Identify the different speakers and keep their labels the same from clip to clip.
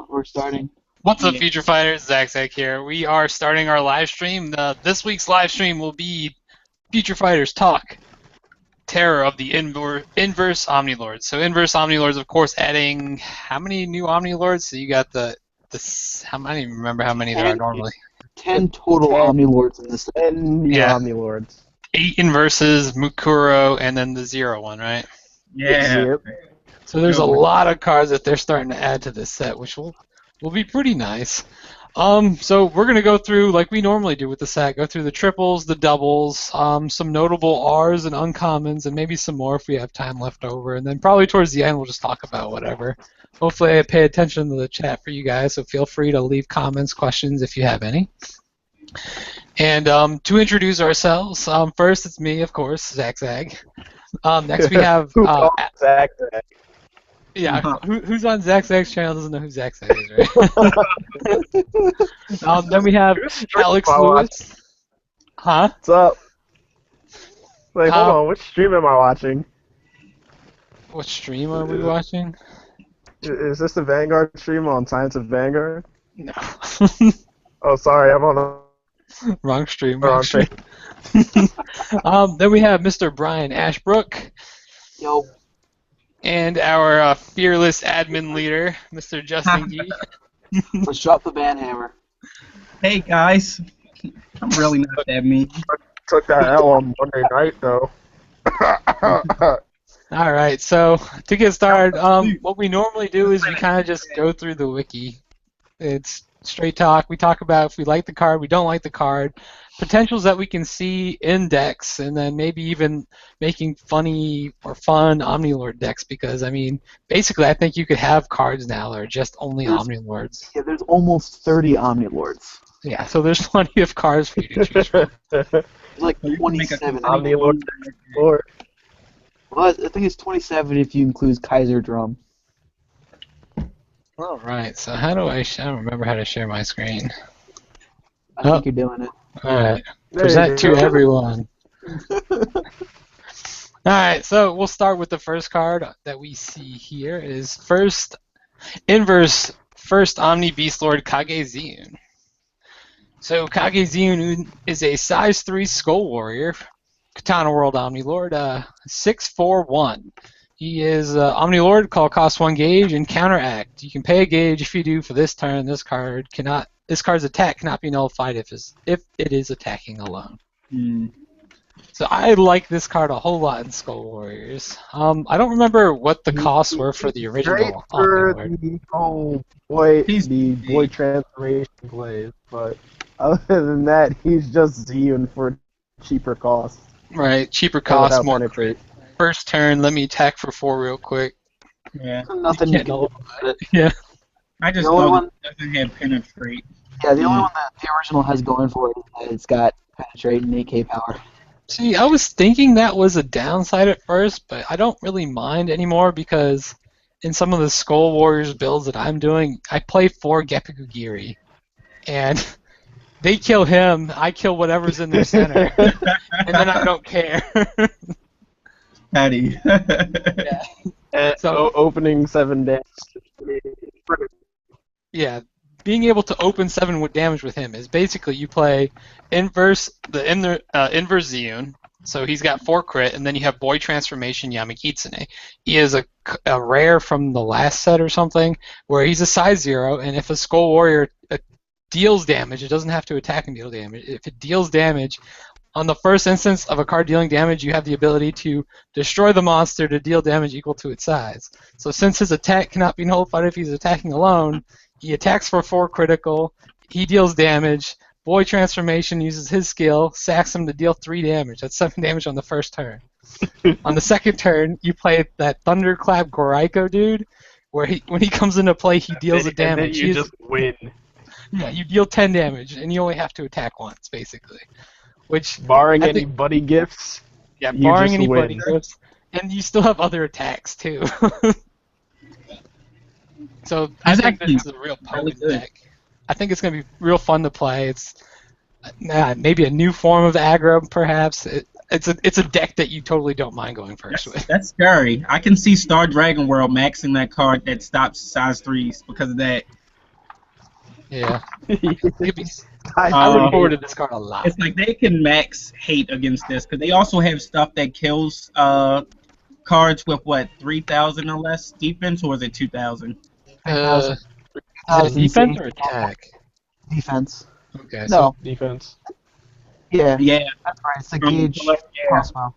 Speaker 1: We're starting.
Speaker 2: What's up, Future Fighters? Zach here. We are starting our live stream. This week's live stream will be Future Fighters Talk, Terror of the Inverse Omni Lords. So Inverse Omni Lords, of course, adding how many new Omni Lords? So you got the I don't even remember how many there are normally.
Speaker 1: 10 total
Speaker 3: 10.
Speaker 1: Omni Lords in this.
Speaker 3: 10 new
Speaker 2: Yeah.
Speaker 3: Omni Lords.
Speaker 2: 8 Inverses, Mukuro, and then the 0 one, right?
Speaker 4: Yeah.
Speaker 3: Yep.
Speaker 2: So there's a lot of cards that they're starting to add to this set, which will be pretty nice. So we're gonna go through like we normally do with the set. Go through the triples, the doubles, some notable R's and uncommons, and maybe some more if we have time left over. And then probably towards the end we'll just talk about whatever. Hopefully I pay attention to the chat for you guys, so feel free to leave comments, questions if you have any. And to introduce ourselves, first it's me, of course, Zach. Next we have
Speaker 3: Zach.
Speaker 2: yeah, who's on Zach's channel doesn't know who Zach is, right? Then we have Alex Lewis. Huh?
Speaker 3: What's up? Wait, hold on. Which stream am I watching?
Speaker 2: What stream are we watching?
Speaker 3: Is this the Vanguard stream on Science of Vanguard?
Speaker 2: No.
Speaker 3: Oh, sorry. I'm on a...
Speaker 2: Wrong stream.
Speaker 3: Wrong stream.
Speaker 2: Then we have Mr. Brian Ashbrook.
Speaker 1: Yo.
Speaker 2: And our fearless admin leader, Mr. Justin Gee.
Speaker 1: Let's drop the banhammer.
Speaker 4: Hey guys, I'm really not that mean.
Speaker 3: Took that L on Monday night, though.
Speaker 2: All right, so to get started, what we normally do is we kind of just go through the wiki. It's straight talk. We talk about if we like the card, we don't like the card, potentials that we can see in decks, and then maybe even making funny or fun Omnilord decks because, I mean, basically I think you could have cards now that are just only Omnilords.
Speaker 1: Yeah, there's almost 30 Omni Lords.
Speaker 2: Yeah, so there's plenty of cards for you to choose from.
Speaker 1: There's like 27.
Speaker 3: Omni Lord. Lord.
Speaker 1: Well, I think it's 27 if you include Kaiser Drum.
Speaker 2: All right, so how do I don't remember how to share my screen.
Speaker 1: I think you're doing it.
Speaker 2: All right,
Speaker 3: There
Speaker 2: present
Speaker 3: you
Speaker 2: to
Speaker 3: go.
Speaker 2: everyone. Alright, so we'll start with the first card that we see here is Inverse First Omni Beast Lord Kage-Zeun. So Kage-Zeun is a size 3 Skull Warrior, Katana World Omni Lord, 6/4/1. He is Omni Lord, cost 1 gauge, and counteract. You can pay a gauge if you do for this turn. This card's attack cannot be nullified if it is attacking alone. So I like this card a whole lot in Skull Warriors. I don't remember what the costs were for the
Speaker 3: Great
Speaker 2: original.
Speaker 3: for
Speaker 2: Omnilord.
Speaker 3: the whole boy,
Speaker 4: He's
Speaker 3: the boy transformation plays, but other than that, he's just Zeun for cheaper cost.
Speaker 2: Right, cheaper
Speaker 3: Or
Speaker 2: cost,
Speaker 3: without
Speaker 2: more
Speaker 3: penetrate.
Speaker 2: crit. First turn, let me attack for 4 real quick.
Speaker 4: Yeah,
Speaker 1: Nothing you can do about it.
Speaker 2: Yeah.
Speaker 4: I just
Speaker 1: The only
Speaker 4: know
Speaker 1: one-
Speaker 4: that it doesn't have penetrate.
Speaker 1: Yeah, the only one that the original has going for it is that it's got penetrate and AK power.
Speaker 2: See, I was thinking that was a downside at first, but I don't really mind anymore because in some of the Skull Warriors builds that I'm doing, I play 4 Gepikugiri. And they kill him, I kill whatever's in their center. And then I don't care.
Speaker 4: Patty.
Speaker 2: Yeah.
Speaker 3: And
Speaker 2: So-
Speaker 3: opening 7 days.
Speaker 2: Yeah, being able to open 7 with damage with him is basically you play Inverse Zeun, so he's got 4 crit, and then you have Boy Transformation Yamakitsune. He is a rare from the last set or something, where he's a size 0, and if a Skull Warrior deals damage, it doesn't have to attack and deal damage. If it deals damage, on the first instance of a card dealing damage, you have the ability to destroy the monster to deal damage equal to its size. So since his attack cannot be nullified if he's attacking alone, he attacks for 4 critical, he deals damage, Boy Transformation uses his skill, sacks him to deal 3 damage. That's 7 damage on the first turn. On the second turn, you play that Thunderclap Goraiko dude, where when he comes into play, he deals a damage.
Speaker 3: And then you just win.
Speaker 2: Yeah, you deal 10 damage, and you only have to attack once, basically. Which,
Speaker 3: Barring
Speaker 2: I
Speaker 3: any
Speaker 2: think-
Speaker 3: buddy gifts.
Speaker 2: yeah,
Speaker 3: you
Speaker 2: barring
Speaker 3: just
Speaker 2: anybody
Speaker 3: win.
Speaker 2: gifts, and you still have other attacks too. So I
Speaker 4: He's
Speaker 2: think
Speaker 4: actually
Speaker 2: this is a real potent
Speaker 4: good.
Speaker 2: deck. I think it's going to be real fun to play. It's maybe a new form of aggro, perhaps. it's a deck that you totally don't mind going first with.
Speaker 4: That's scary. I can see Star Dragon World maxing that card that stops size 3s because of that.
Speaker 2: Yeah.
Speaker 3: I
Speaker 2: I look
Speaker 4: Uh,
Speaker 2: forward to this card a lot.
Speaker 4: It's like they can max hate against this because they also have stuff that kills cards with what 3,000 or less defense, or is it 2,000?
Speaker 2: Is it defense or attack?
Speaker 1: Defense.
Speaker 2: Okay,
Speaker 1: No.
Speaker 3: defense.
Speaker 1: Yeah,
Speaker 4: Yeah.
Speaker 1: that's right. It's a gauge
Speaker 4: Yeah.
Speaker 1: crossbow.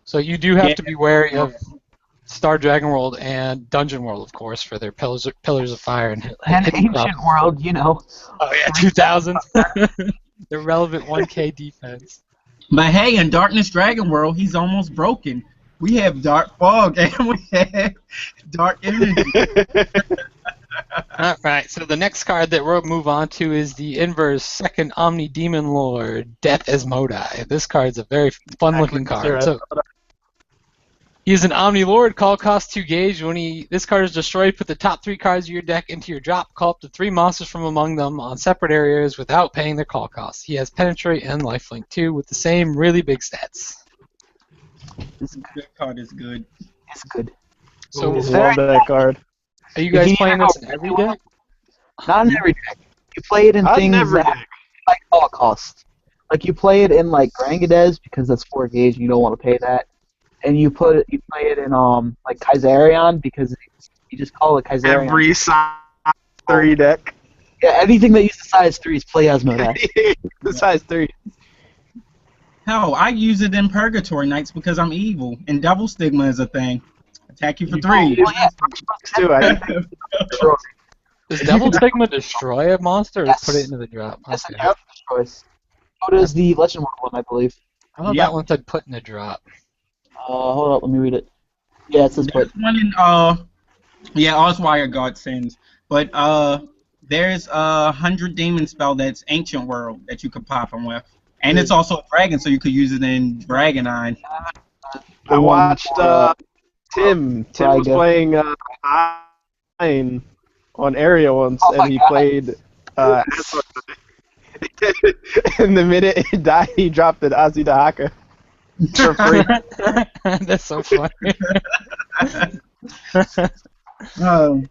Speaker 2: so you do have
Speaker 4: Yeah.
Speaker 2: to be wary of Star Dragon World and Dungeon World, of course, for their pillars of fire and
Speaker 1: And
Speaker 2: hidden
Speaker 1: Ancient
Speaker 2: crops.
Speaker 1: World, you know.
Speaker 2: Oh yeah, 2,000. The relevant 1K defense.
Speaker 4: But hey, in Darkness Dragon World, he's almost broken. We have Dark Fog and we have Dark Energy.
Speaker 2: All right, so the next card that we'll move on to is the Inverse Second Omni Demon Lord, Death Asmodai. This card's a very fun-looking card. So he's an Omni Lord. Call cost 2 gauge. When this card is destroyed, put the top 3 cards of your deck into your drop. Call up to 3 monsters from among them on separate areas without paying their call cost. He has Penetrate and Lifelink 2 with the same really big stats.
Speaker 1: It's good.
Speaker 4: This card is good.
Speaker 1: It's good.
Speaker 2: So
Speaker 3: I love that card.
Speaker 2: are you guys
Speaker 1: If you
Speaker 2: playing
Speaker 1: never
Speaker 2: this
Speaker 1: go
Speaker 2: in every
Speaker 1: really
Speaker 2: deck?
Speaker 1: Not in every deck. You play it in
Speaker 3: Not in
Speaker 1: things
Speaker 3: every
Speaker 1: that
Speaker 3: deck.
Speaker 1: like call cost. Like you play it in like Grangades because that's 4 gauge and you don't want to pay that. And you play it in like Kaiserion because you just call it Kaiserion.
Speaker 3: Every size 3 deck.
Speaker 1: Yeah, anything that uses size 3s play Asmodai.
Speaker 3: The size 3.
Speaker 4: Hell, I use it in Purgatory Nights because I'm evil, and Devil Stigma is a thing. Attack you for 3.
Speaker 1: Well, yeah,
Speaker 3: Too, I
Speaker 2: Does Devil Stigma destroy a monster or
Speaker 1: Yes.
Speaker 2: put it into the drop?
Speaker 1: yes,
Speaker 2: Okay.
Speaker 1: it has choice. So does the Legend World one, I believe.
Speaker 2: I thought
Speaker 4: Yep.
Speaker 2: that one said put in the drop.
Speaker 1: Hold up, let me read it. Yeah, it says put.
Speaker 4: There's one in yeah, Oswire God Sins. But there's a 100 demon spell that's Ancient World that you could pop them with. And it's also a dragon, so you could use it in Dragonine.
Speaker 3: I watched Tim. Tim was
Speaker 1: Ryga.
Speaker 3: playing Nine on Area once,
Speaker 1: Oh my
Speaker 3: and he
Speaker 1: God.
Speaker 3: played and the minute it died, he dropped an Azudahaka for free.
Speaker 2: That's so funny.
Speaker 4: Um,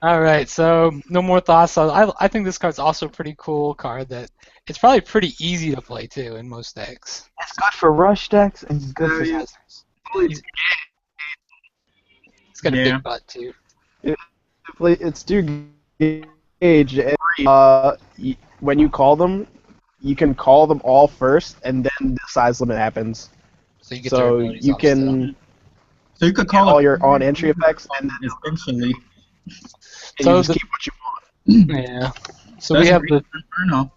Speaker 2: All right, so no more thoughts. I think this card's also a pretty cool card that it's probably pretty easy to play too in most decks.
Speaker 1: It's good for rush decks and it's good for
Speaker 3: Yeah.
Speaker 1: size 3s.
Speaker 2: It's got a
Speaker 4: Yeah.
Speaker 2: big butt too.
Speaker 3: It's 2 gauge. And, when you call them, you can call them all first, and then the size limit happens.
Speaker 2: So you get their
Speaker 3: So
Speaker 2: abilities
Speaker 3: you
Speaker 2: off still.
Speaker 3: can
Speaker 4: so you could
Speaker 3: call
Speaker 4: call
Speaker 3: all
Speaker 4: it
Speaker 3: your on-entry effects, and then
Speaker 4: essentially.
Speaker 2: So
Speaker 3: you just
Speaker 2: the-
Speaker 3: keep what you want.
Speaker 2: Yeah. So we have the
Speaker 4: Inferno.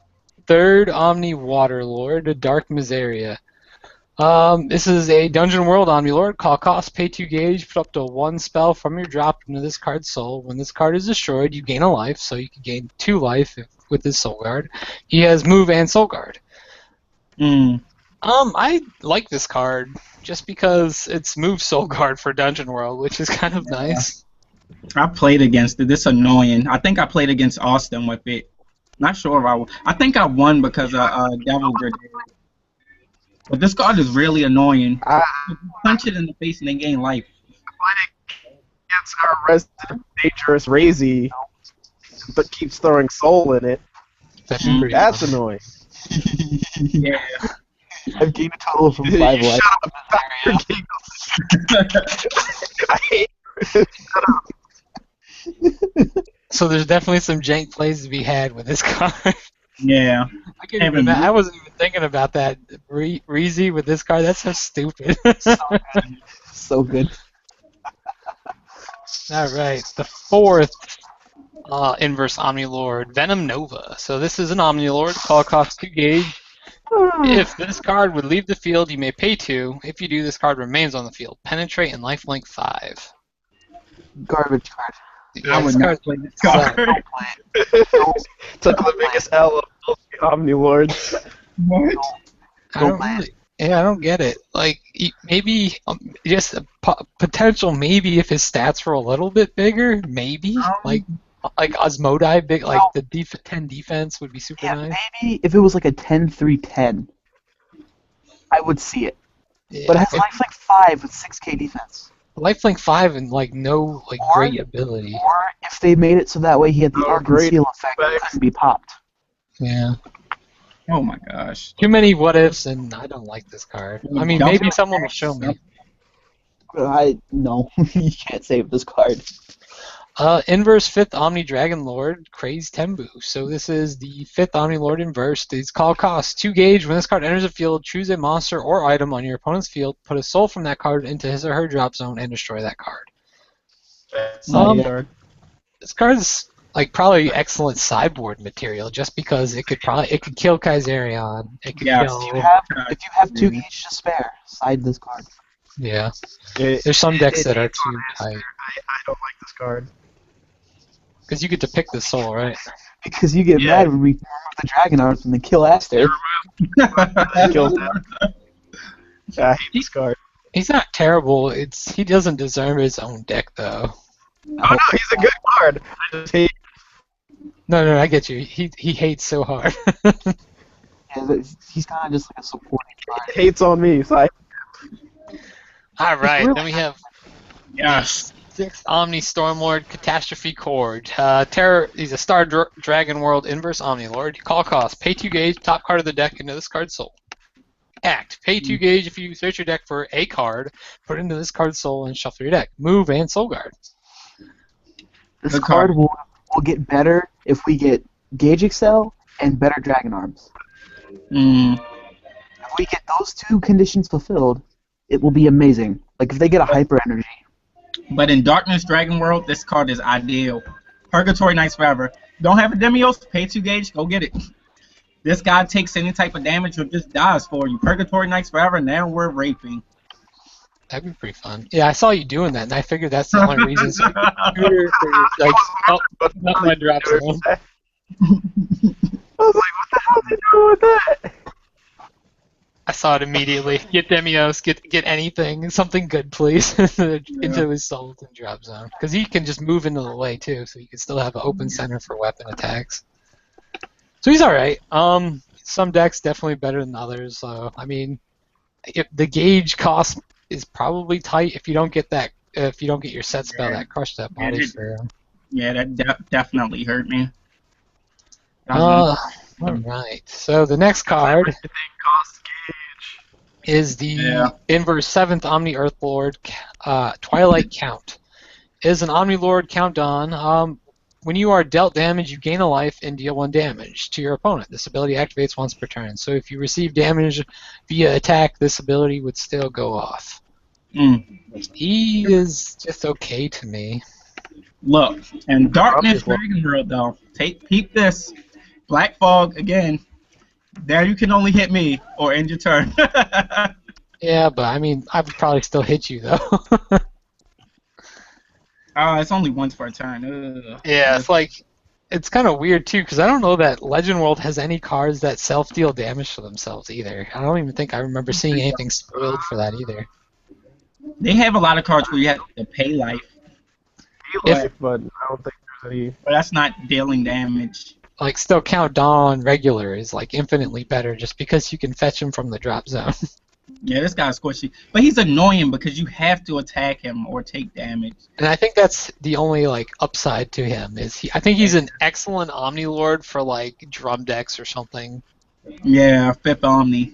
Speaker 2: third Omni Water Lord, the Dark Miseria. This is a Dungeon World Omni Lord. Call cost, pay 2 gauge, put up to 1 spell from your drop into this card's soul. When this card is destroyed, you gain a life, so you can gain 2 life with his Soul Guard. He has Move and Soul Guard.
Speaker 4: Mm.
Speaker 2: I like this card just because it's Move Soul Guard for Dungeon World, which is kind of nice.
Speaker 4: I played against it. It's annoying. I think I played against Austin with it. Not sure if I won. I think I won because of Devil Grenade. But this card is really annoying. You punch it in the face and they gain life.
Speaker 3: Against our resident dangerous Razy, but keeps throwing soul in it.
Speaker 2: That's pretty
Speaker 3: That's
Speaker 2: fun.
Speaker 3: annoying.
Speaker 4: Yeah.
Speaker 1: I've gained a total from 5
Speaker 3: You
Speaker 1: life.
Speaker 3: shut up, Dr. Giggles. I hate
Speaker 2: So there's definitely some jank plays to be had with this card.
Speaker 4: Yeah.
Speaker 2: I couldn't even, I wasn't even thinking about that. Reezy with this card, that's so stupid.
Speaker 1: So good.
Speaker 2: All right, the fourth Inverse Omni Lord, Venom Nova. So this is an Omni Lord, call cost 2 gauge. If this card would leave the field, you may pay 2. If you do, this card remains on the field. Penetrate and Lifelink 5.
Speaker 1: Garbage card.
Speaker 2: Yeah,
Speaker 4: I
Speaker 2: this
Speaker 4: would
Speaker 2: card
Speaker 4: not play this
Speaker 2: sucks.
Speaker 4: card.
Speaker 3: Took the biggest L of both the Omni Lords.
Speaker 4: What?
Speaker 2: I don't really, yeah, I don't get it. Like maybe just a potential. Maybe if his stats were a little bit bigger, maybe like Osmodai, big like the 10 defense would be super
Speaker 1: Yeah,
Speaker 2: nice.
Speaker 1: maybe if it was like a 10-3-10, I would see it. but it
Speaker 2: Yeah,
Speaker 1: has lifelink 5 with 6k defense.
Speaker 2: lifelink 5 and like no like
Speaker 1: Or-
Speaker 2: great ability.
Speaker 1: Or if they made it so that way he had the
Speaker 3: Oh,
Speaker 1: arc and
Speaker 3: great
Speaker 1: seal effect, it
Speaker 3: effects.
Speaker 1: couldn't be popped.
Speaker 2: Yeah.
Speaker 4: Oh my gosh.
Speaker 2: Too many what ifs, and I don't like this card. I mean, maybe someone will show me.
Speaker 1: No, you can't save this card.
Speaker 2: Inverse 5th Omni Dragon Lord, Craze Tembu. So this is the 5th Omni Lord Inverse. Its call costs 2 gauge. When this card enters the field, choose a monster or item on your opponent's field, put a soul from that card into his or her drop zone, and destroy that card. This card's like probably excellent sideboard material, just because it could kill Kaiserion. It could
Speaker 4: Yes.
Speaker 2: kill.
Speaker 1: If you have 2 gauge to spare, side this card.
Speaker 2: Yeah. There's some decks that are too tight.
Speaker 3: I don't like this card.
Speaker 2: Because you get to pick the soul, right?
Speaker 1: Because you get mad when we remove the Dragon Arms and then kill Aster.
Speaker 3: Kills him. I hate this card.
Speaker 2: He's not terrible. He doesn't deserve his own deck though.
Speaker 3: Oh no, he's a good card. I just hate.
Speaker 2: No, I get you. He hates so hard.
Speaker 1: Yeah, he's kind of just like a supporting card.
Speaker 3: Hates on me. So
Speaker 2: All right, then we have
Speaker 4: Yes.
Speaker 2: 6th Omni Stormlord Catastrophe Chord. He's a Star Dragon World Inverse Omni Lord. Call cost: pay 2 gauge, top card of the deck into this card's soul. Act: pay 2 gauge if you search your deck for a card, put it into this card's soul, and shuffle your deck. Move and Soul Guard.
Speaker 1: This card will get better if we get Gauge Excel and better Dragon Arms.
Speaker 4: Mm.
Speaker 1: If we get those 2 conditions fulfilled, it will be amazing. Like if they get a Hyper Energy.
Speaker 4: But in Darkness Dragon World, this card is ideal. Purgatory Knights Forever. Don't have a Demios? Pay 2 gauge, go get it. This guy takes any type of damage or just dies for you. Purgatory Knights Forever, now we're raping.
Speaker 2: That'd be pretty fun. Yeah, I saw you doing that, and I figured that's the only reason. So not my drop zone.
Speaker 3: I was like, what the hell are they doing with that?
Speaker 2: I saw it immediately. Get Demios, get anything, something good, please, into his soul and drop zone. Because he can just move into the way too, so you can still have an open center for weapon attacks. So he's all right. Some decks definitely better than others. So I mean, if the gauge cost is probably tight if you don't get that. If you don't get your set spell that crushed that body for him.
Speaker 4: Yeah, that definitely hurt me.
Speaker 2: All right. So the next card
Speaker 3: Everything costs gauge.
Speaker 2: is the Inverse 7th Omni Earth Lord Twilight Count. It is an Omni Lord countdown. When you are dealt damage, you gain a life and deal 1 damage to your opponent. This ability activates once per turn. So if you receive damage via attack, this ability would still go off. He is just okay to me.
Speaker 4: Look, and Darkness Dragon World though. Peep this. Black Fog again. There you can only hit me or end your turn.
Speaker 2: Yeah, but I mean, I would probably still hit you though.
Speaker 4: It's only once per turn. Ugh.
Speaker 2: Yeah, it's kind of weird too, because I don't know that Legend World has any cards that self-deal damage to themselves either. I don't even think I remember seeing anything spoiled for that either.
Speaker 4: They have a lot of cards where you have to pay life,
Speaker 3: But I don't think there's any.
Speaker 4: but that's not dealing damage.
Speaker 2: Like, still count Dawn regular is like infinitely better just because you can fetch him from the drop zone.
Speaker 4: Yeah, this guy's squishy. But he's annoying because you have to attack him or take damage.
Speaker 2: And I think that's the only like upside to him is I think he's an excellent Omni Lord for like drum decks or something.
Speaker 4: Yeah, 5th Omni.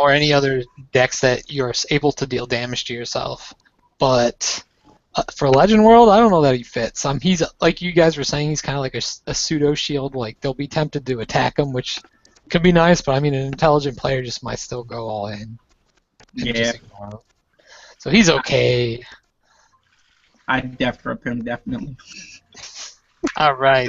Speaker 2: Or any other decks that you're able to deal damage to yourself. But for Legend World, I don't know that he fits. He's like you guys were saying, he's kind of like a pseudo shield. Like they'll be tempted to attack him, which could be nice. But I mean, an intelligent player just might still go all in. And just ignore him. So he's okay.
Speaker 4: I'd def rip him definitely.
Speaker 2: All right.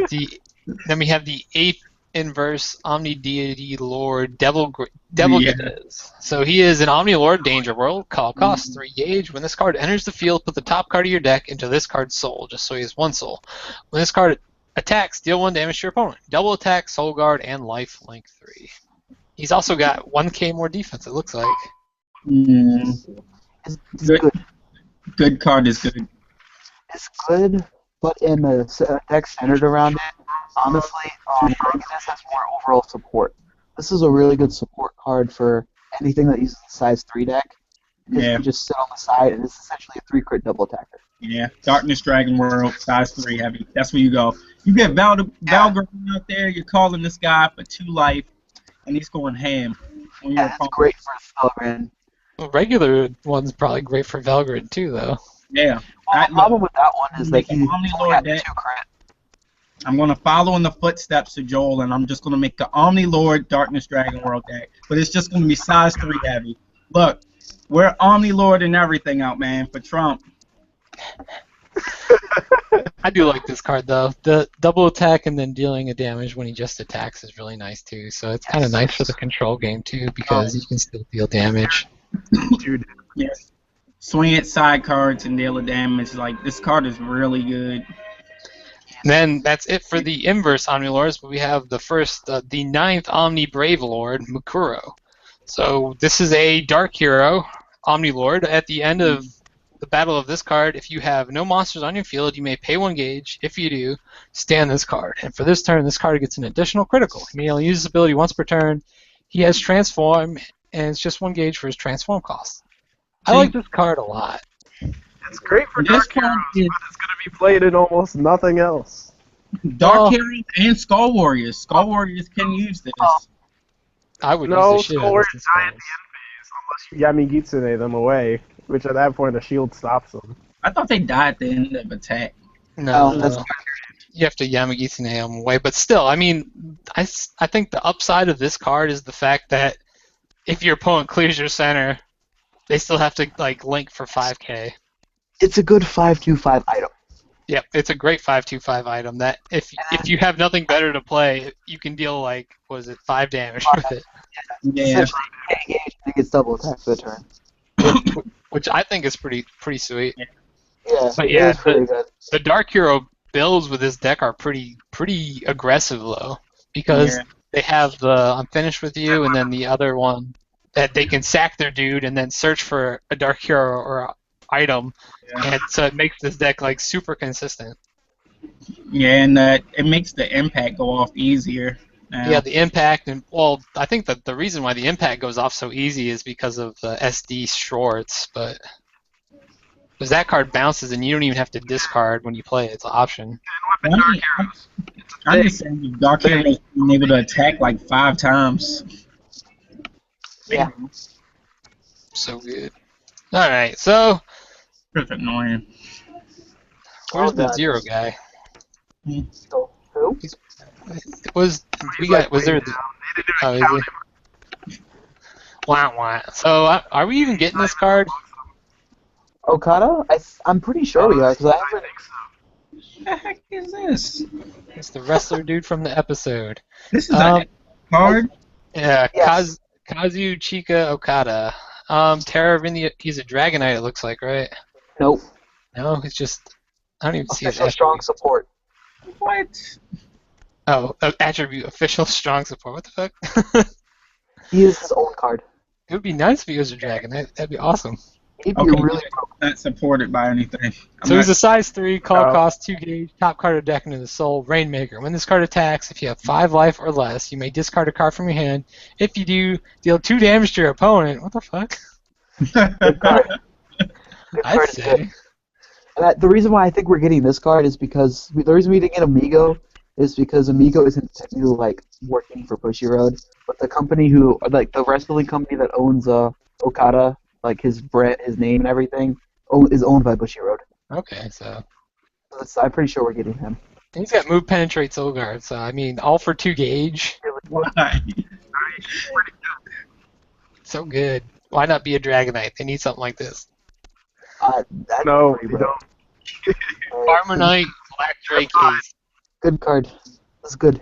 Speaker 2: Then we have the 8th Inverse Omni Deity Lord Devil Gades. So he is an Omni Lord Danger World. Call cost 3 gauge. When this card enters the field, put the top card of your deck into this card's soul, just so he has 1 soul. When this card attacks, deal 1 damage to your opponent. Double attack, Soul Guard, and life link 3. He's also got 1k more defense, it looks like.
Speaker 1: It's good.
Speaker 4: Good card is good.
Speaker 1: It's good, but in the deck centered around it, honestly, Dragoness has more overall support. This is a really good support card for anything that uses the size 3 deck.
Speaker 4: Yeah.
Speaker 1: You just sit on the side, and it's essentially a 3-crit double attacker.
Speaker 4: Yeah. Darkness Dragon World, size 3 heavy. That's where you go. You get Valgrind out there, you're calling this guy for 2 life, and he's going ham on your
Speaker 1: Yeah, it's
Speaker 4: opponent.
Speaker 1: great for Spellgrind.
Speaker 2: Well, regular one's probably great for Valgrind too, though.
Speaker 4: Yeah.
Speaker 1: Well, the problem with that one is that
Speaker 4: Make an
Speaker 1: he's
Speaker 4: Omni
Speaker 1: only
Speaker 4: Lord
Speaker 1: got 2
Speaker 4: deck.
Speaker 1: crit.
Speaker 4: I'm going to follow in the footsteps of Joel, and I'm just going to make the Omni Lord Darkness Dragon World deck. But it's just going to be size 3 heavy. Look, we're Omni Lord and everything out, man, for Trump.
Speaker 2: I do like this card though. The double attack and then dealing a damage when he just attacks is really nice too. So it's kind of nice for the control game too because you can still deal damage.
Speaker 3: Dude,
Speaker 4: Yes. Swing it side cards and deal a damage. Like, this card is really good.
Speaker 2: And then that's it for the inverse Omni Lords, but we have the first, the 9th Omni Brave Lord, Mukuro. So this is a Dark Hero Omni Lord. At the end of the battle of this card, if you have no monsters on your field, you may pay 1 gauge. If you do, stand this card. And for this turn, this card gets an additional critical. He may only use this ability once per turn. He has Transform, and it's just 1 gauge for his Transform cost. I like this card a lot.
Speaker 3: it's great for
Speaker 4: This
Speaker 3: Dark
Speaker 4: card
Speaker 3: Heroes,
Speaker 4: is-
Speaker 3: but it's going to be played in almost nothing else.
Speaker 4: Dark Heroes and Skull Warriors. Skull Warriors can use this.
Speaker 2: I would
Speaker 3: No,
Speaker 2: use the shit out
Speaker 3: Skull
Speaker 2: of this
Speaker 3: die at the
Speaker 2: card.
Speaker 3: unless you Yamigitsune them away, which at that point the shield stops them.
Speaker 4: I thought they died at the end of attack.
Speaker 2: No,
Speaker 1: Oh, that's
Speaker 2: you have to Yamagitsune them away. But still, I mean, I think the upside of this card is the fact that if your opponent clears your center, they still have to like link for 5k.
Speaker 1: It's a good 5/2/5 item.
Speaker 2: Yep, it's a great 5/2/5 item that if you have nothing better to play, you can deal like, what is it, 5 damage with it.
Speaker 4: Yeah.
Speaker 1: Essentially, you can't engage and it gets double attack for the turn.
Speaker 2: Which I think is pretty sweet.
Speaker 1: Yeah,
Speaker 2: But
Speaker 1: it
Speaker 2: yeah,
Speaker 1: is pretty good.
Speaker 2: The Dark Hero builds with this deck are pretty aggressive though, because
Speaker 4: Yeah.
Speaker 2: they have the I'm finished with you, and then the other one that they can sack their dude and then search for a Dark Hero or a item,
Speaker 4: Yeah.
Speaker 2: and so it makes this deck like super consistent.
Speaker 4: Yeah, and it makes the impact go off easier. Now.
Speaker 2: Yeah, the impact, and well, I think that the reason why the impact goes off so easy is because of the SD shorts, but because that card bounces and you don't even have to discard when you play it. It's an option.
Speaker 4: I'm just saying, if Dark Heroes being able to attack like 5 times.
Speaker 1: Yeah.
Speaker 2: So good. All right, so
Speaker 4: That's annoying.
Speaker 2: where's
Speaker 1: Oh,
Speaker 2: the
Speaker 1: God.
Speaker 2: 0 guy?
Speaker 1: So, who?
Speaker 2: Was there? Oh, is he? Wow. So are we even getting this card?
Speaker 1: Okada? I'm pretty sure we are, because I haven't...
Speaker 4: What the heck is this?
Speaker 2: It's the wrestler dude from the episode.
Speaker 4: This is a card?
Speaker 2: Yeah,
Speaker 1: Yes.
Speaker 2: Kazuchika Okada. Terror of India. He's a Dragonite, it looks like, right?
Speaker 1: Nope.
Speaker 2: No, it's just I don't even see his
Speaker 1: Official strong
Speaker 2: attribute.
Speaker 1: support.
Speaker 4: What?
Speaker 2: Oh, attribute official strong support. What the fuck?
Speaker 1: He is his own card.
Speaker 2: It would be nice if he was a Dragonite. That'd be awesome.
Speaker 1: He'd be
Speaker 4: Okay,
Speaker 1: really...
Speaker 4: not supported by anything.
Speaker 2: So he's a size 3, call
Speaker 3: Oh.
Speaker 2: cost 2 gauge, top card of deck into the soul, Rainmaker. When this card attacks, if you have 5 life or less, you may discard a card from your hand. If you do, deal 2 damage to your opponent. What the fuck?
Speaker 1: Good card. Good
Speaker 2: I'd
Speaker 1: card is
Speaker 2: say.
Speaker 1: good. And the reason why I think we're getting this card is because... The reason we didn't get Amigo is because Amigo isn't technically, like, working for Bushiroad, but the company who... Like, the wrestling company that owns Okada, like, his brand, his name and everything, is owned by Bushiroad.
Speaker 2: Okay, so
Speaker 1: I'm pretty sure we're getting him.
Speaker 2: he's got move, penetrate, soul guard. So I mean, all for 2 gauge.
Speaker 4: Why?
Speaker 2: So good. Why not be a Dragonite? They need something like this.
Speaker 1: That's
Speaker 3: No,
Speaker 1: pretty
Speaker 3: we
Speaker 1: good.
Speaker 3: don't.
Speaker 2: Farmanite, Black Drake Ace.
Speaker 1: Good card. That's good.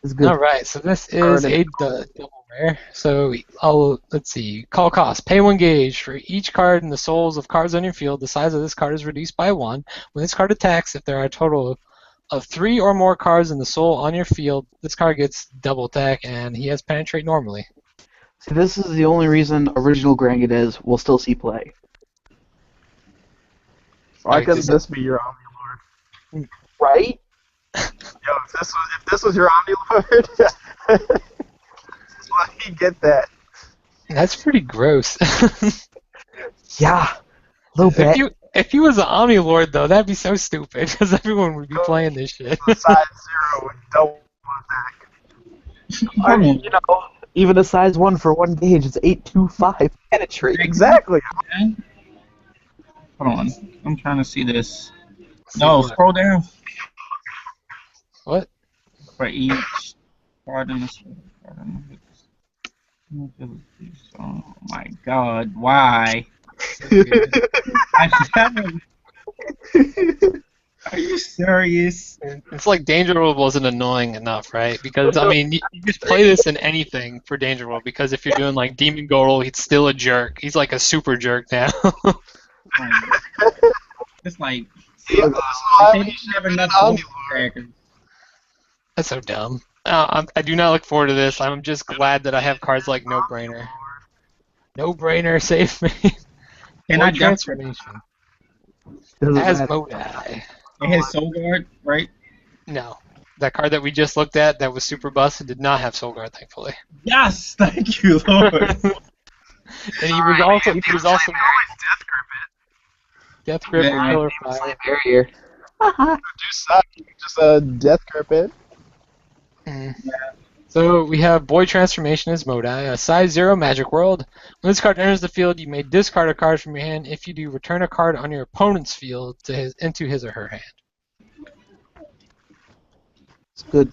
Speaker 1: That's good.
Speaker 2: All right, so this is a double rare. So let's see. Call cost. Pay 1 gauge for each card in the souls of cards on your field. The size of this card is reduced by 1. When this card attacks, if there are a total of 3 or more cards in the soul on your field, this card gets double attack, and he has penetrate normally.
Speaker 1: See, this is the only reason original Grangadez will still see play.
Speaker 3: Why
Speaker 2: Like,
Speaker 3: couldn't
Speaker 2: is
Speaker 3: this be your Omni Lord?
Speaker 1: Right?
Speaker 3: Yo, if this was your Omni Lord, let me get that.
Speaker 2: That's pretty gross.
Speaker 1: Yeah, a little bit.
Speaker 2: If he was an Omni Lord though, that'd be so stupid because everyone would be playing this shit.
Speaker 3: The size 0 with double attack.
Speaker 1: I mean, you know, even a size 1 for 1 gauge, it's 825 penetrate.
Speaker 3: Exactly.
Speaker 4: Man. Hold on. I'm trying to see this. No, scroll down.
Speaker 2: What?
Speaker 4: For each card in this. Oh my god, why? I haven't. Are you serious?
Speaker 2: It's like Danger World wasn't annoying enough, right? Because I mean, you just play this in anything for Danger World. Because if you're doing like Demon Goral, he's still a jerk. He's like a super jerk now.
Speaker 4: It's like
Speaker 3: See, this is why
Speaker 4: they
Speaker 3: we
Speaker 4: didn't
Speaker 3: should
Speaker 4: have
Speaker 3: have been an
Speaker 4: enough
Speaker 3: Omni
Speaker 4: gold
Speaker 3: Lord.
Speaker 4: trackers.
Speaker 2: That's so dumb. I do not look forward to this. I'm just glad that I have cards like No Brainer. No Brainer, save me.
Speaker 4: Can
Speaker 2: Or
Speaker 4: I death
Speaker 2: transformation.
Speaker 1: Doesn't
Speaker 2: As
Speaker 1: matter.
Speaker 2: Modai.
Speaker 4: It has Soul Guard, right?
Speaker 2: No. That card that we just looked at that was super busted did not have Soul Guard, thankfully.
Speaker 4: Yes, thank you, Lord.
Speaker 2: And he was also
Speaker 3: Death Grip it.
Speaker 2: Death Grip
Speaker 4: Yeah.
Speaker 2: or Killer
Speaker 1: Same
Speaker 2: Fire.
Speaker 1: barrier.
Speaker 3: Do suck. You can just Death Grip it.
Speaker 2: Mm. So we have Boy Transformation as Modai, a size 0 Magic World. When this card enters the field, you may discard a card from your hand. If you do, return a card on your opponent's field into his or her hand.
Speaker 1: It's good.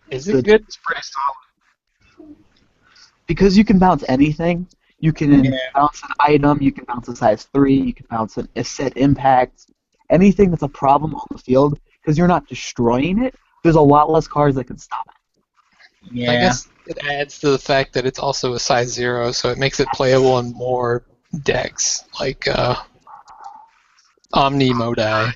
Speaker 2: Is it good?
Speaker 3: It's pretty solid.
Speaker 1: Because you can bounce anything. You can
Speaker 4: Yeah.
Speaker 1: bounce an item, you can bounce a size 3, you can bounce a set impact. Anything that's a problem on the field, because you're not destroying it, there's a lot less cards that can stop it.
Speaker 4: Yeah.
Speaker 2: I guess it adds to the fact that it's also a size 0, so it makes it playable in more decks, like Omni Modai.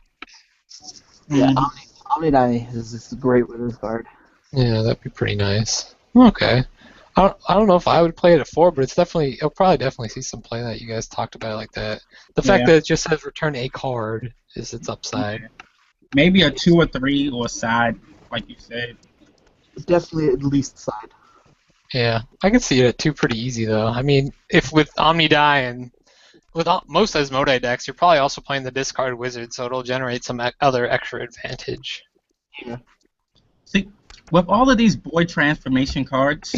Speaker 1: Yeah,
Speaker 4: Mhm.
Speaker 1: Omnidai is great with this card.
Speaker 2: Yeah, that'd be pretty nice. Okay. I don't know if I would play it at 4, but it'll probably definitely see some play that you guys talked about it like that. The fact
Speaker 4: Yeah.
Speaker 2: that it just says return a card is its upside.
Speaker 4: Maybe a 2 or 3 or side, like you said.
Speaker 1: Definitely at least side.
Speaker 2: Yeah, I can see it at 2 pretty easy though. I mean, if with Omni Die and with most of those Modai decks, you're probably also playing the discard wizard, so it'll generate some other extra advantage.
Speaker 1: Yeah.
Speaker 4: See, with all of these boy transformation cards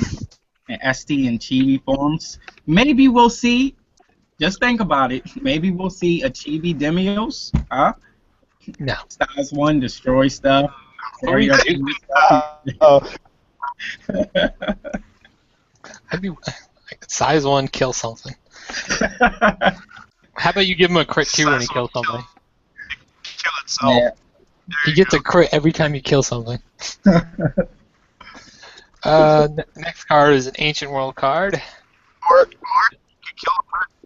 Speaker 4: and SD and Chibi forms, maybe we'll see. Just think about it. Maybe we'll see a Chibi Demios. Huh?
Speaker 2: No.
Speaker 4: Size 1, destroy stuff.
Speaker 2: What are you
Speaker 4: Area
Speaker 2: doing?
Speaker 3: Oh,
Speaker 2: I'd be like, size 1, kill something. How about you give him a crit 2 when he
Speaker 3: Size
Speaker 2: kills
Speaker 3: 1
Speaker 2: something?
Speaker 3: kill itself.
Speaker 4: Yeah.
Speaker 2: He gets a crit every time you kill something. Next card is an Ancient World card.
Speaker 3: Or you can kill a person.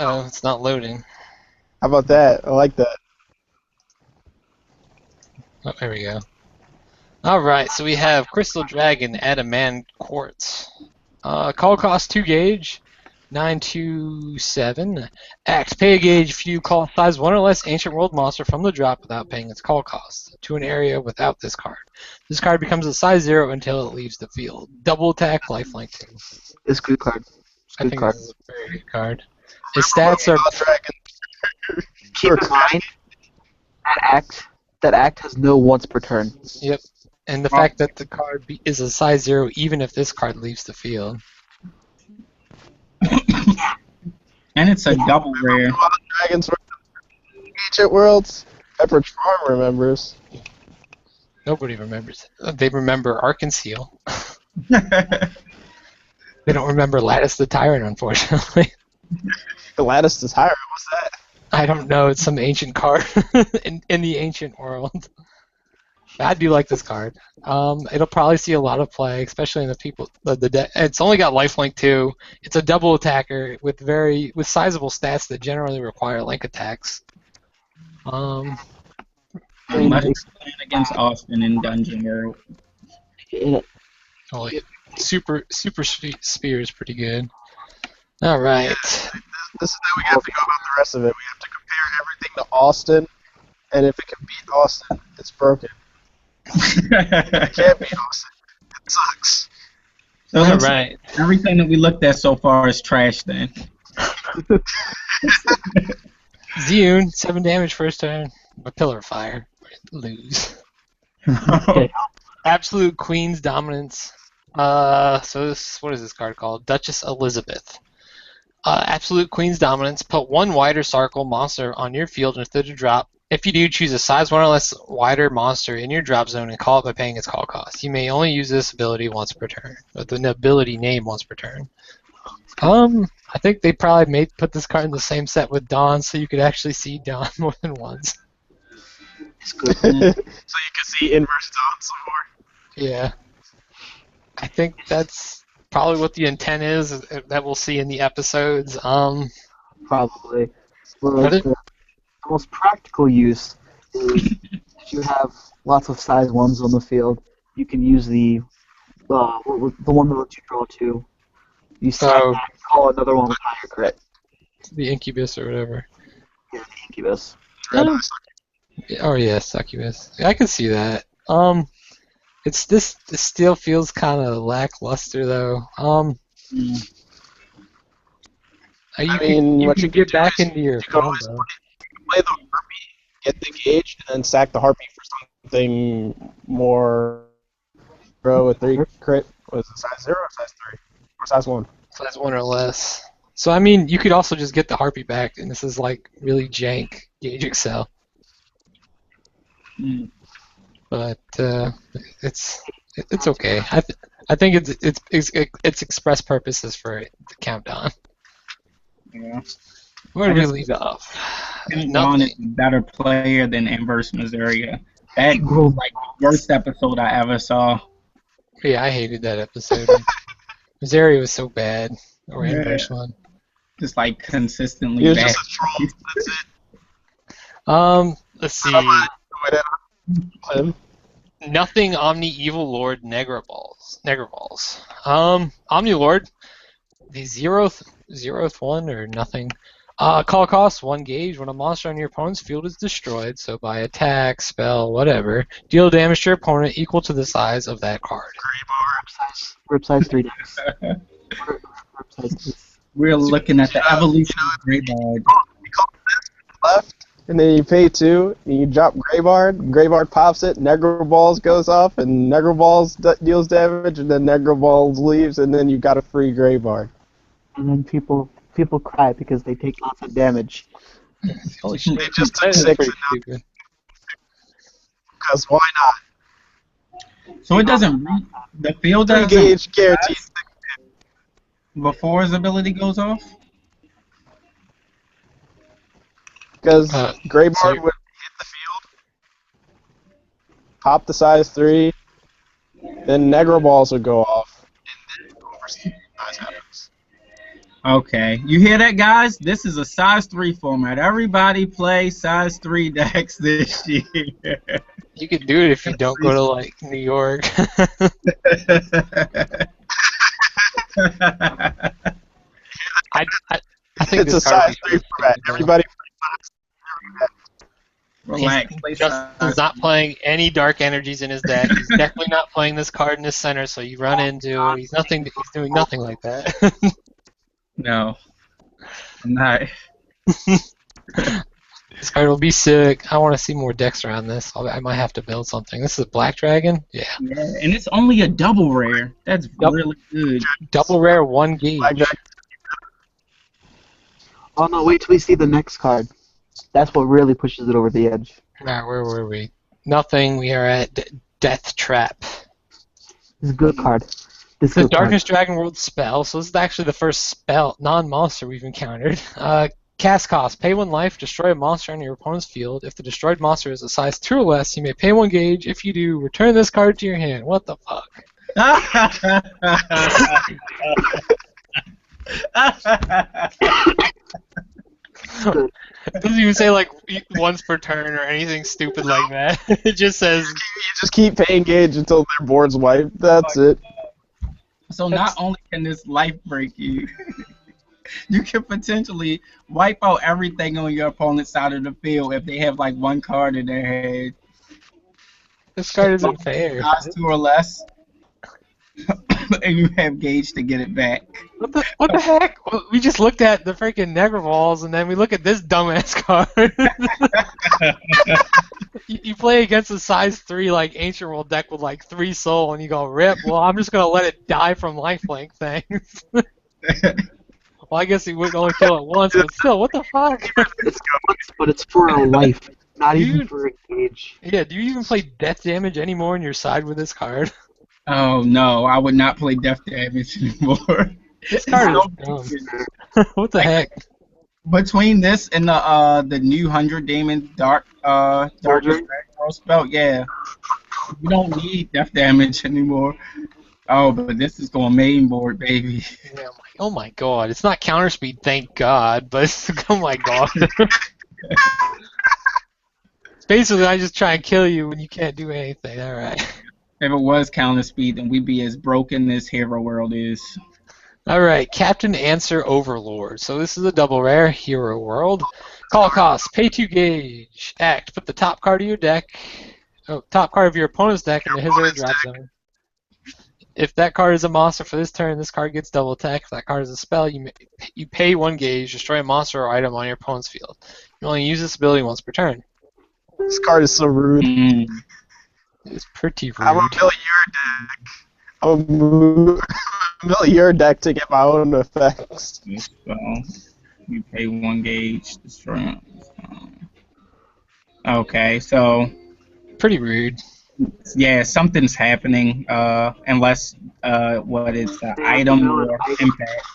Speaker 2: Uh-oh, it's not loading.
Speaker 3: How about that? I like that.
Speaker 2: Oh, there we go. Alright, so we have Crystal Dragon, Adamant Quartz. Call cost 2 gauge, 927. Act, pay a gauge if you call size 1 or less Ancient World monster from the drop without paying its call cost to an area without this card. This card becomes a size 0 until it leaves the field. Double attack, lifelink 2.
Speaker 1: It's a good card. It's a
Speaker 2: I
Speaker 1: good
Speaker 2: think
Speaker 1: card.
Speaker 2: this is a very good card. His stats are...
Speaker 3: Dragon.
Speaker 1: Keep in mind, that act has no once per turn.
Speaker 2: Yep. And the fact that the card is a size 0 even if this card leaves the field.
Speaker 4: And it's a double rare.
Speaker 3: Dragons were Ancient Worlds. Pepper Charm remembers.
Speaker 2: Nobody remembers it. They remember Arc and Seal. They don't remember Lattice the Tyrant, unfortunately.
Speaker 3: Gladys is higher. What's that?
Speaker 2: I don't know. It's some ancient card in the ancient world. I do like this card. It'll probably see a lot of play, especially in the deck. It's only got lifelink 2. It's a double attacker with sizable stats that generally require link attacks.
Speaker 4: Unless playing against Austin in Dungeon World.
Speaker 2: Oh, yeah. Super Spear is pretty good. All right.
Speaker 3: This is how we have to go about the rest of it. We have to compare everything to Austin, and if it can beat Austin, it's broken. It can't beat Austin. It sucks.
Speaker 4: So
Speaker 2: All
Speaker 4: let's-
Speaker 2: right.
Speaker 4: everything that we looked at so far is trash then.
Speaker 2: Zune, 7 damage first turn. A Pillar of Fire. Lose.
Speaker 1: Okay.
Speaker 2: Absolute Queen's Dominance. So this, what is this card called? Duchess Elizabeth. Absolute Queen's Dominance. Put one wider circle monster on your field instead of drop. If you do, choose a size 1 or less wider monster in your drop zone and call it by paying its call cost. You may only use this ability once per turn, or the ability name once per turn. I think they probably put this card in the same set with Dawn, so you could actually see Dawn more than once.
Speaker 1: It's good.
Speaker 3: So you can see Inverse Dawn some more.
Speaker 2: Yeah. I think that's probably what the intent is that we'll see in the episodes.
Speaker 1: Probably. But
Speaker 2: Are there-
Speaker 1: the most practical use is if you have lots of size 1s on the field, you can use the one that lets you draw 2. You sack
Speaker 2: Oh.
Speaker 1: that and call another one with higher crit.
Speaker 2: the Incubus or whatever.
Speaker 1: Yeah, the Incubus.
Speaker 3: Red
Speaker 2: Oh.
Speaker 3: Eye Succubus.
Speaker 2: Oh yeah, Succubus. Yeah, I can see that. This still feels kind of lackluster though. You
Speaker 3: what
Speaker 2: can
Speaker 3: you
Speaker 2: get
Speaker 3: do
Speaker 2: back
Speaker 3: is
Speaker 2: into your
Speaker 3: you could always
Speaker 2: combo.
Speaker 3: play the Harpy, get the gauge, and then sack the Harpy for something more. Bro, with 3 crit. Was it size 0 or size 3? Or size 1?
Speaker 2: Size 1 or less. So I mean, you could also just get the Harpy back, and this is like really jank Gauge Excel. But it's okay. I think it's express purposes for the countdown.
Speaker 4: Yeah.
Speaker 2: Where do we leave off?
Speaker 4: Dawn is a better player than Inverse Missouri. That was like the worst episode I ever saw.
Speaker 2: Yeah, I hated that episode. Missouri was so bad. Or
Speaker 4: Yeah.
Speaker 2: Inverse one.
Speaker 4: Just like consistently
Speaker 3: He was
Speaker 4: bad.
Speaker 3: just a troll. That's it.
Speaker 2: Let's see.
Speaker 3: Him.
Speaker 2: Nothing Omni Evil Lord Negraballs. Omni Lord, the zeroth one or nothing. Call cost 1 gauge when a monster on your opponent's field is destroyed, so by attack, spell, whatever, deal damage to your opponent equal to the size of that card.
Speaker 1: Rip size 3 decks. Rip size.
Speaker 4: We're looking at the evolution of Greybard.
Speaker 3: You call this left, and then you pay 2, and you drop Greybard. Greybard pops it, Negro Balls goes off, and Negro Balls deals damage, and then Negro Balls leaves, and then you got a free Greybard.
Speaker 1: And then people cry because they take lots of damage.
Speaker 2: Holy shit.
Speaker 3: They just took
Speaker 2: That is
Speaker 3: 6
Speaker 2: pretty
Speaker 3: and
Speaker 2: stupid.
Speaker 3: because why not?
Speaker 4: So it doesn't. The field
Speaker 3: 3
Speaker 4: doesn't
Speaker 3: gauge guaranteed.
Speaker 4: before his ability goes off.
Speaker 3: Because Greybard
Speaker 2: so-
Speaker 3: would hit the field, pop the size 3, then Negro Balls would go off, and then Overseas size happens.
Speaker 4: Okay, you hear that, guys? This is a size 3 format. Everybody play size 3 decks this year.
Speaker 2: You could do it if you don't go to like New York. I think
Speaker 3: It's
Speaker 2: this
Speaker 3: a
Speaker 2: card
Speaker 3: size
Speaker 2: would
Speaker 3: 3
Speaker 2: be
Speaker 3: format.
Speaker 2: stupid, though.
Speaker 3: Everybody
Speaker 4: Relax. Play
Speaker 2: Justin's
Speaker 4: size
Speaker 2: not playing any dark energies in his deck. He's definitely not playing this card in his center, so you run into he's doing nothing like that.
Speaker 4: No, I'm not.
Speaker 2: This card will be sick. I want to see more decks around this. I might have to build something. This is a Black Dragon? Yeah.
Speaker 4: Yeah, and it's only a double rare. That's
Speaker 2: Yep.
Speaker 4: really good.
Speaker 2: Double rare, 1 gauge.
Speaker 3: Blackjack.
Speaker 1: Oh no, wait till we see the next card. That's what really pushes it over the edge.
Speaker 2: Alright, where were we? Nothing. We are at Death Trap.
Speaker 1: This is a good card. This is
Speaker 2: The
Speaker 1: a good card.
Speaker 2: Darkness Dragon World spell. So this is actually the first spell, non-monster we've encountered. Cast cost. Pay 1 life, destroy a monster on your opponent's field. If the destroyed monster is a size 2 or less, you may pay 1 gauge. If you do, return this card to your hand. What the fuck? It doesn't even say like once per turn or anything stupid like that. It just says
Speaker 3: You just keep paying gauge until their board's wiped. That's it.
Speaker 4: So not only can this life break you, you can potentially wipe out everything on your opponent's side of the field if they have like 1 card in their hand.
Speaker 2: this card isn't fair.
Speaker 4: Size 2 or less. and you have gauge to get it back.
Speaker 2: What the heck? We just looked at the freaking Negerballs, and then we look at this dumbass card. You play against a size 3 like Ancient World deck with like 3 soul, and you go, rip, well, I'm just going to let it die from lifelink, thanks. Well, I guess he would only kill it once, but still, what the fuck?
Speaker 1: But it's for a life, not even
Speaker 2: Dude.
Speaker 1: for a gauge.
Speaker 2: Yeah, do you even play death damage anymore on your side with this card?
Speaker 4: Oh no, I would not play death damage anymore.
Speaker 2: This card is dumb. What the heck?
Speaker 4: Between this and the new 100 Demon Darkest World spell, yeah, you don't need death damage anymore. Oh, but this is going main board, baby.
Speaker 2: Yeah, oh my god, it's not counter speed, thank God, but it's, oh my god. Basically, I just try and kill you when you can't do anything. All right.
Speaker 4: If it was counter speed, then we'd be as broken as Hero World is.
Speaker 2: All right, Captain Answer Overlord. So this is a double rare, Hero World. Call cost, pay 2 gauge. Act, put the top card of your deck, top card of your opponent's deck into his or her drop zone. If that card is a monster for this turn, this card gets double attack. If that card is a spell, you pay 1 gauge, destroy a monster or item on your opponent's field. You only use this ability once per turn.
Speaker 3: This card is so rude.
Speaker 2: It's pretty rude.
Speaker 3: I'm gonna mill your deck. I'm gonna mill your deck to get my own effects.
Speaker 4: So you pay 1 gauge, destroy it. Okay, so
Speaker 2: Pretty rude.
Speaker 4: yeah, something's happening. Unless what is the item or impact?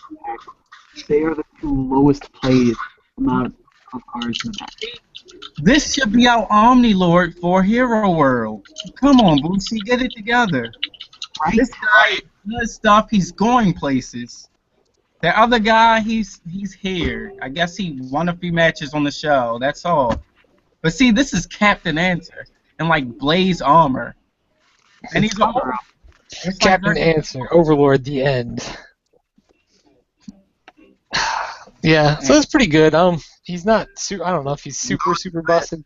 Speaker 1: They are the 2 lowest played amount of cards in the deck.
Speaker 4: This should be our Omni Lord for Hero World. Come on, Boosie, get it together.
Speaker 1: Right?
Speaker 4: This guy does stuff. He's going places. The other guy, he's here. I guess he won a few matches on the show. That's all. But see, this is Captain Answer and like Blaze armor, and he's all
Speaker 2: Captain Answer, Overlord, the end. Yeah, so it's pretty good. He's not I don't know if he's super busted.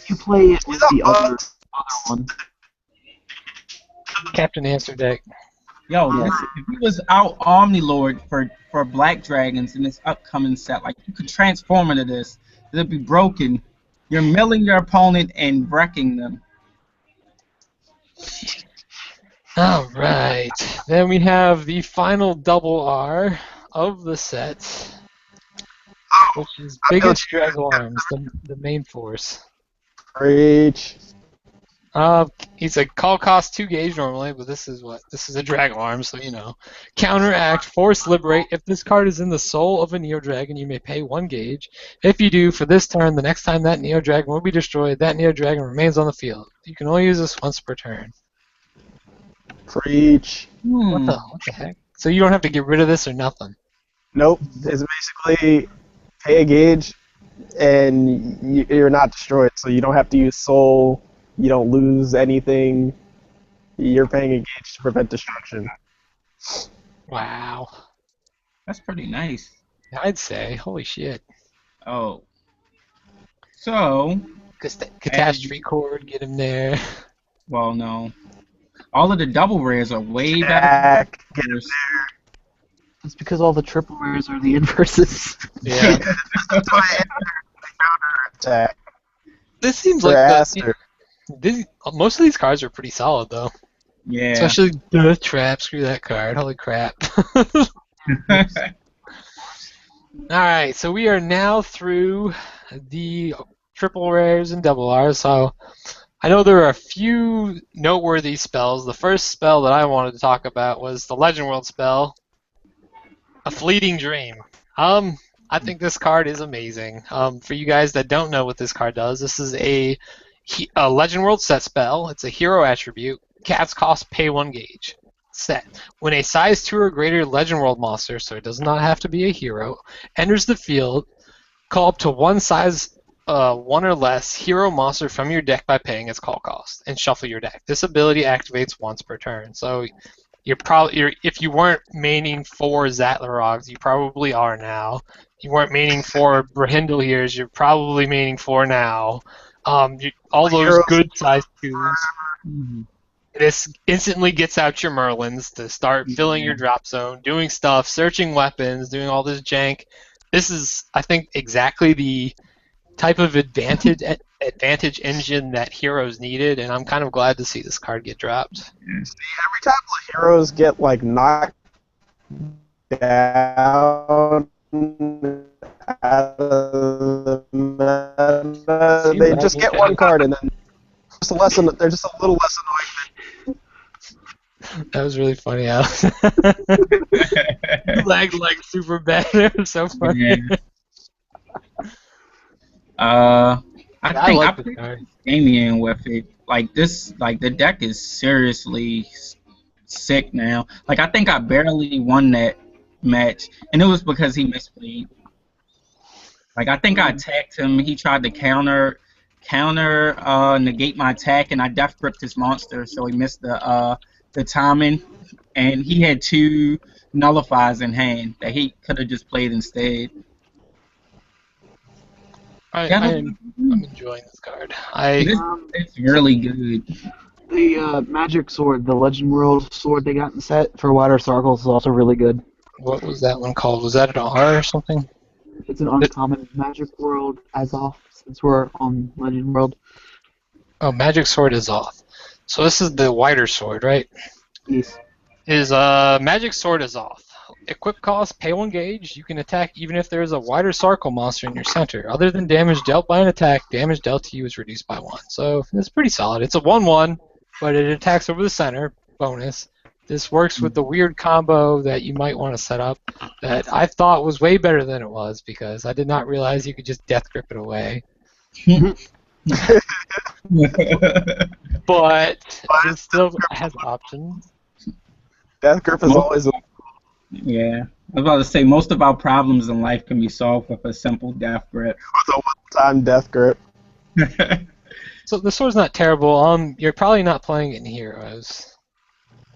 Speaker 1: You play it with the other one.
Speaker 2: Captain Answer deck.
Speaker 4: Yo, if he was out Omni Lord for Black Dragons in this upcoming set, like you could transform into this, it'd be broken. You're milling your opponent and wrecking them.
Speaker 2: All right, then we have the final double R of the set, which is Biggest Draggle Arms, the main force.
Speaker 3: Preach.
Speaker 2: He's a call cost 2 gauge normally, but this is a Draggle Arm, so you know. Counteract, Force Liberate. If this card is in the soul of a Neo Dragon, you may pay 1 gauge. If you do, for this turn, the next time that Neo Dragon will be destroyed, that Neo Dragon remains on the field. You can only use this once per turn.
Speaker 3: Preach.
Speaker 2: What the heck? So you don't have to get rid of this or nothing.
Speaker 3: Nope. It's basically pay a gauge, and you're not destroyed, so you don't have to use soul. You don't lose anything. You're paying a gauge to prevent destruction.
Speaker 2: Wow.
Speaker 4: That's pretty nice.
Speaker 2: I'd say. Holy shit.
Speaker 4: Oh. So.
Speaker 2: Catastrophe Cord, get him there.
Speaker 4: Well, no. All of the double rares are way better.
Speaker 3: Get him there.
Speaker 1: It's because all the triple rares are the inverses.
Speaker 2: Yeah.
Speaker 3: Attack.
Speaker 2: This seems like most of these cards are pretty solid, though.
Speaker 4: Yeah.
Speaker 2: Especially Death Trap. Screw that card. Holy crap. Alright, so we are now through the triple rares and double R's. So I know there are a few noteworthy spells. The first spell that I wanted to talk about was the Legend World spell, A Fleeting Dream. I think this card is amazing. For you guys that don't know what this card does, this is a Legend World set spell. It's a hero attribute. Cast cost pay 1 gauge. Set. When a size 2 or greater Legend World monster, so it does not have to be a hero, enters the field, call up to one size 1 or less hero monster from your deck by paying its call cost, and shuffle your deck. This ability activates once per turn. So if you weren't maining for Zatlarogs, you probably are now. You weren't maining for Brahindle Hears, you're probably maining for now. All those good size 2s. This instantly gets out your Merlins to start filling your drop zone, doing stuff, searching weapons, doing all this jank. This is, I think, exactly the type of advantage engine that Heroes needed, and I'm kind of glad to see this card get dropped.
Speaker 3: Every time the heroes get like knocked down out of the meta, they just get one card and then just a lesson. They're just a little less annoying.
Speaker 2: That was really funny, Alex. Lagged like super bad. It was so funny.
Speaker 4: Yeah. I
Speaker 2: I
Speaker 4: think I
Speaker 2: like this
Speaker 4: played
Speaker 2: card.
Speaker 4: Damien with it. Like this, like the deck is seriously sick now. Like I think I barely won that match, and it was because he misplayed. Like I think I attacked him. He tried to negate my attack, and I death gripped his monster, so he missed the timing, and he had 2 nullifiers in hand that he could have just played instead.
Speaker 2: I'm enjoying this card.
Speaker 4: It's really good.
Speaker 1: The Magic Sword, the Legend World sword they got in the set for Water Circles is also really good.
Speaker 2: What was that one called? Was that an R or something?
Speaker 1: It's an uncommon Magic World as off, since we're on Legend World.
Speaker 2: Oh, Magic Sword is off. So this is the wider sword, right?
Speaker 1: Yes.
Speaker 2: Magic Sword is off. Equip cost, pay 1 gauge. You can attack even if there is a wider circle monster in your center. Other than damage dealt by an attack, damage dealt to you is reduced by 1. So it's pretty solid. It's a 1/1, but it attacks over the center. Bonus. This works with the weird combo that you might want to set up that I thought was way better than it was because I did not realize you could just death grip it away. But it still has options.
Speaker 3: Death grip is always a
Speaker 4: Yeah. I was about to say, most of our problems in life can be solved with a simple death grip.
Speaker 3: one-time death grip.
Speaker 2: So the sword's not terrible. You're probably not playing it in Heroes.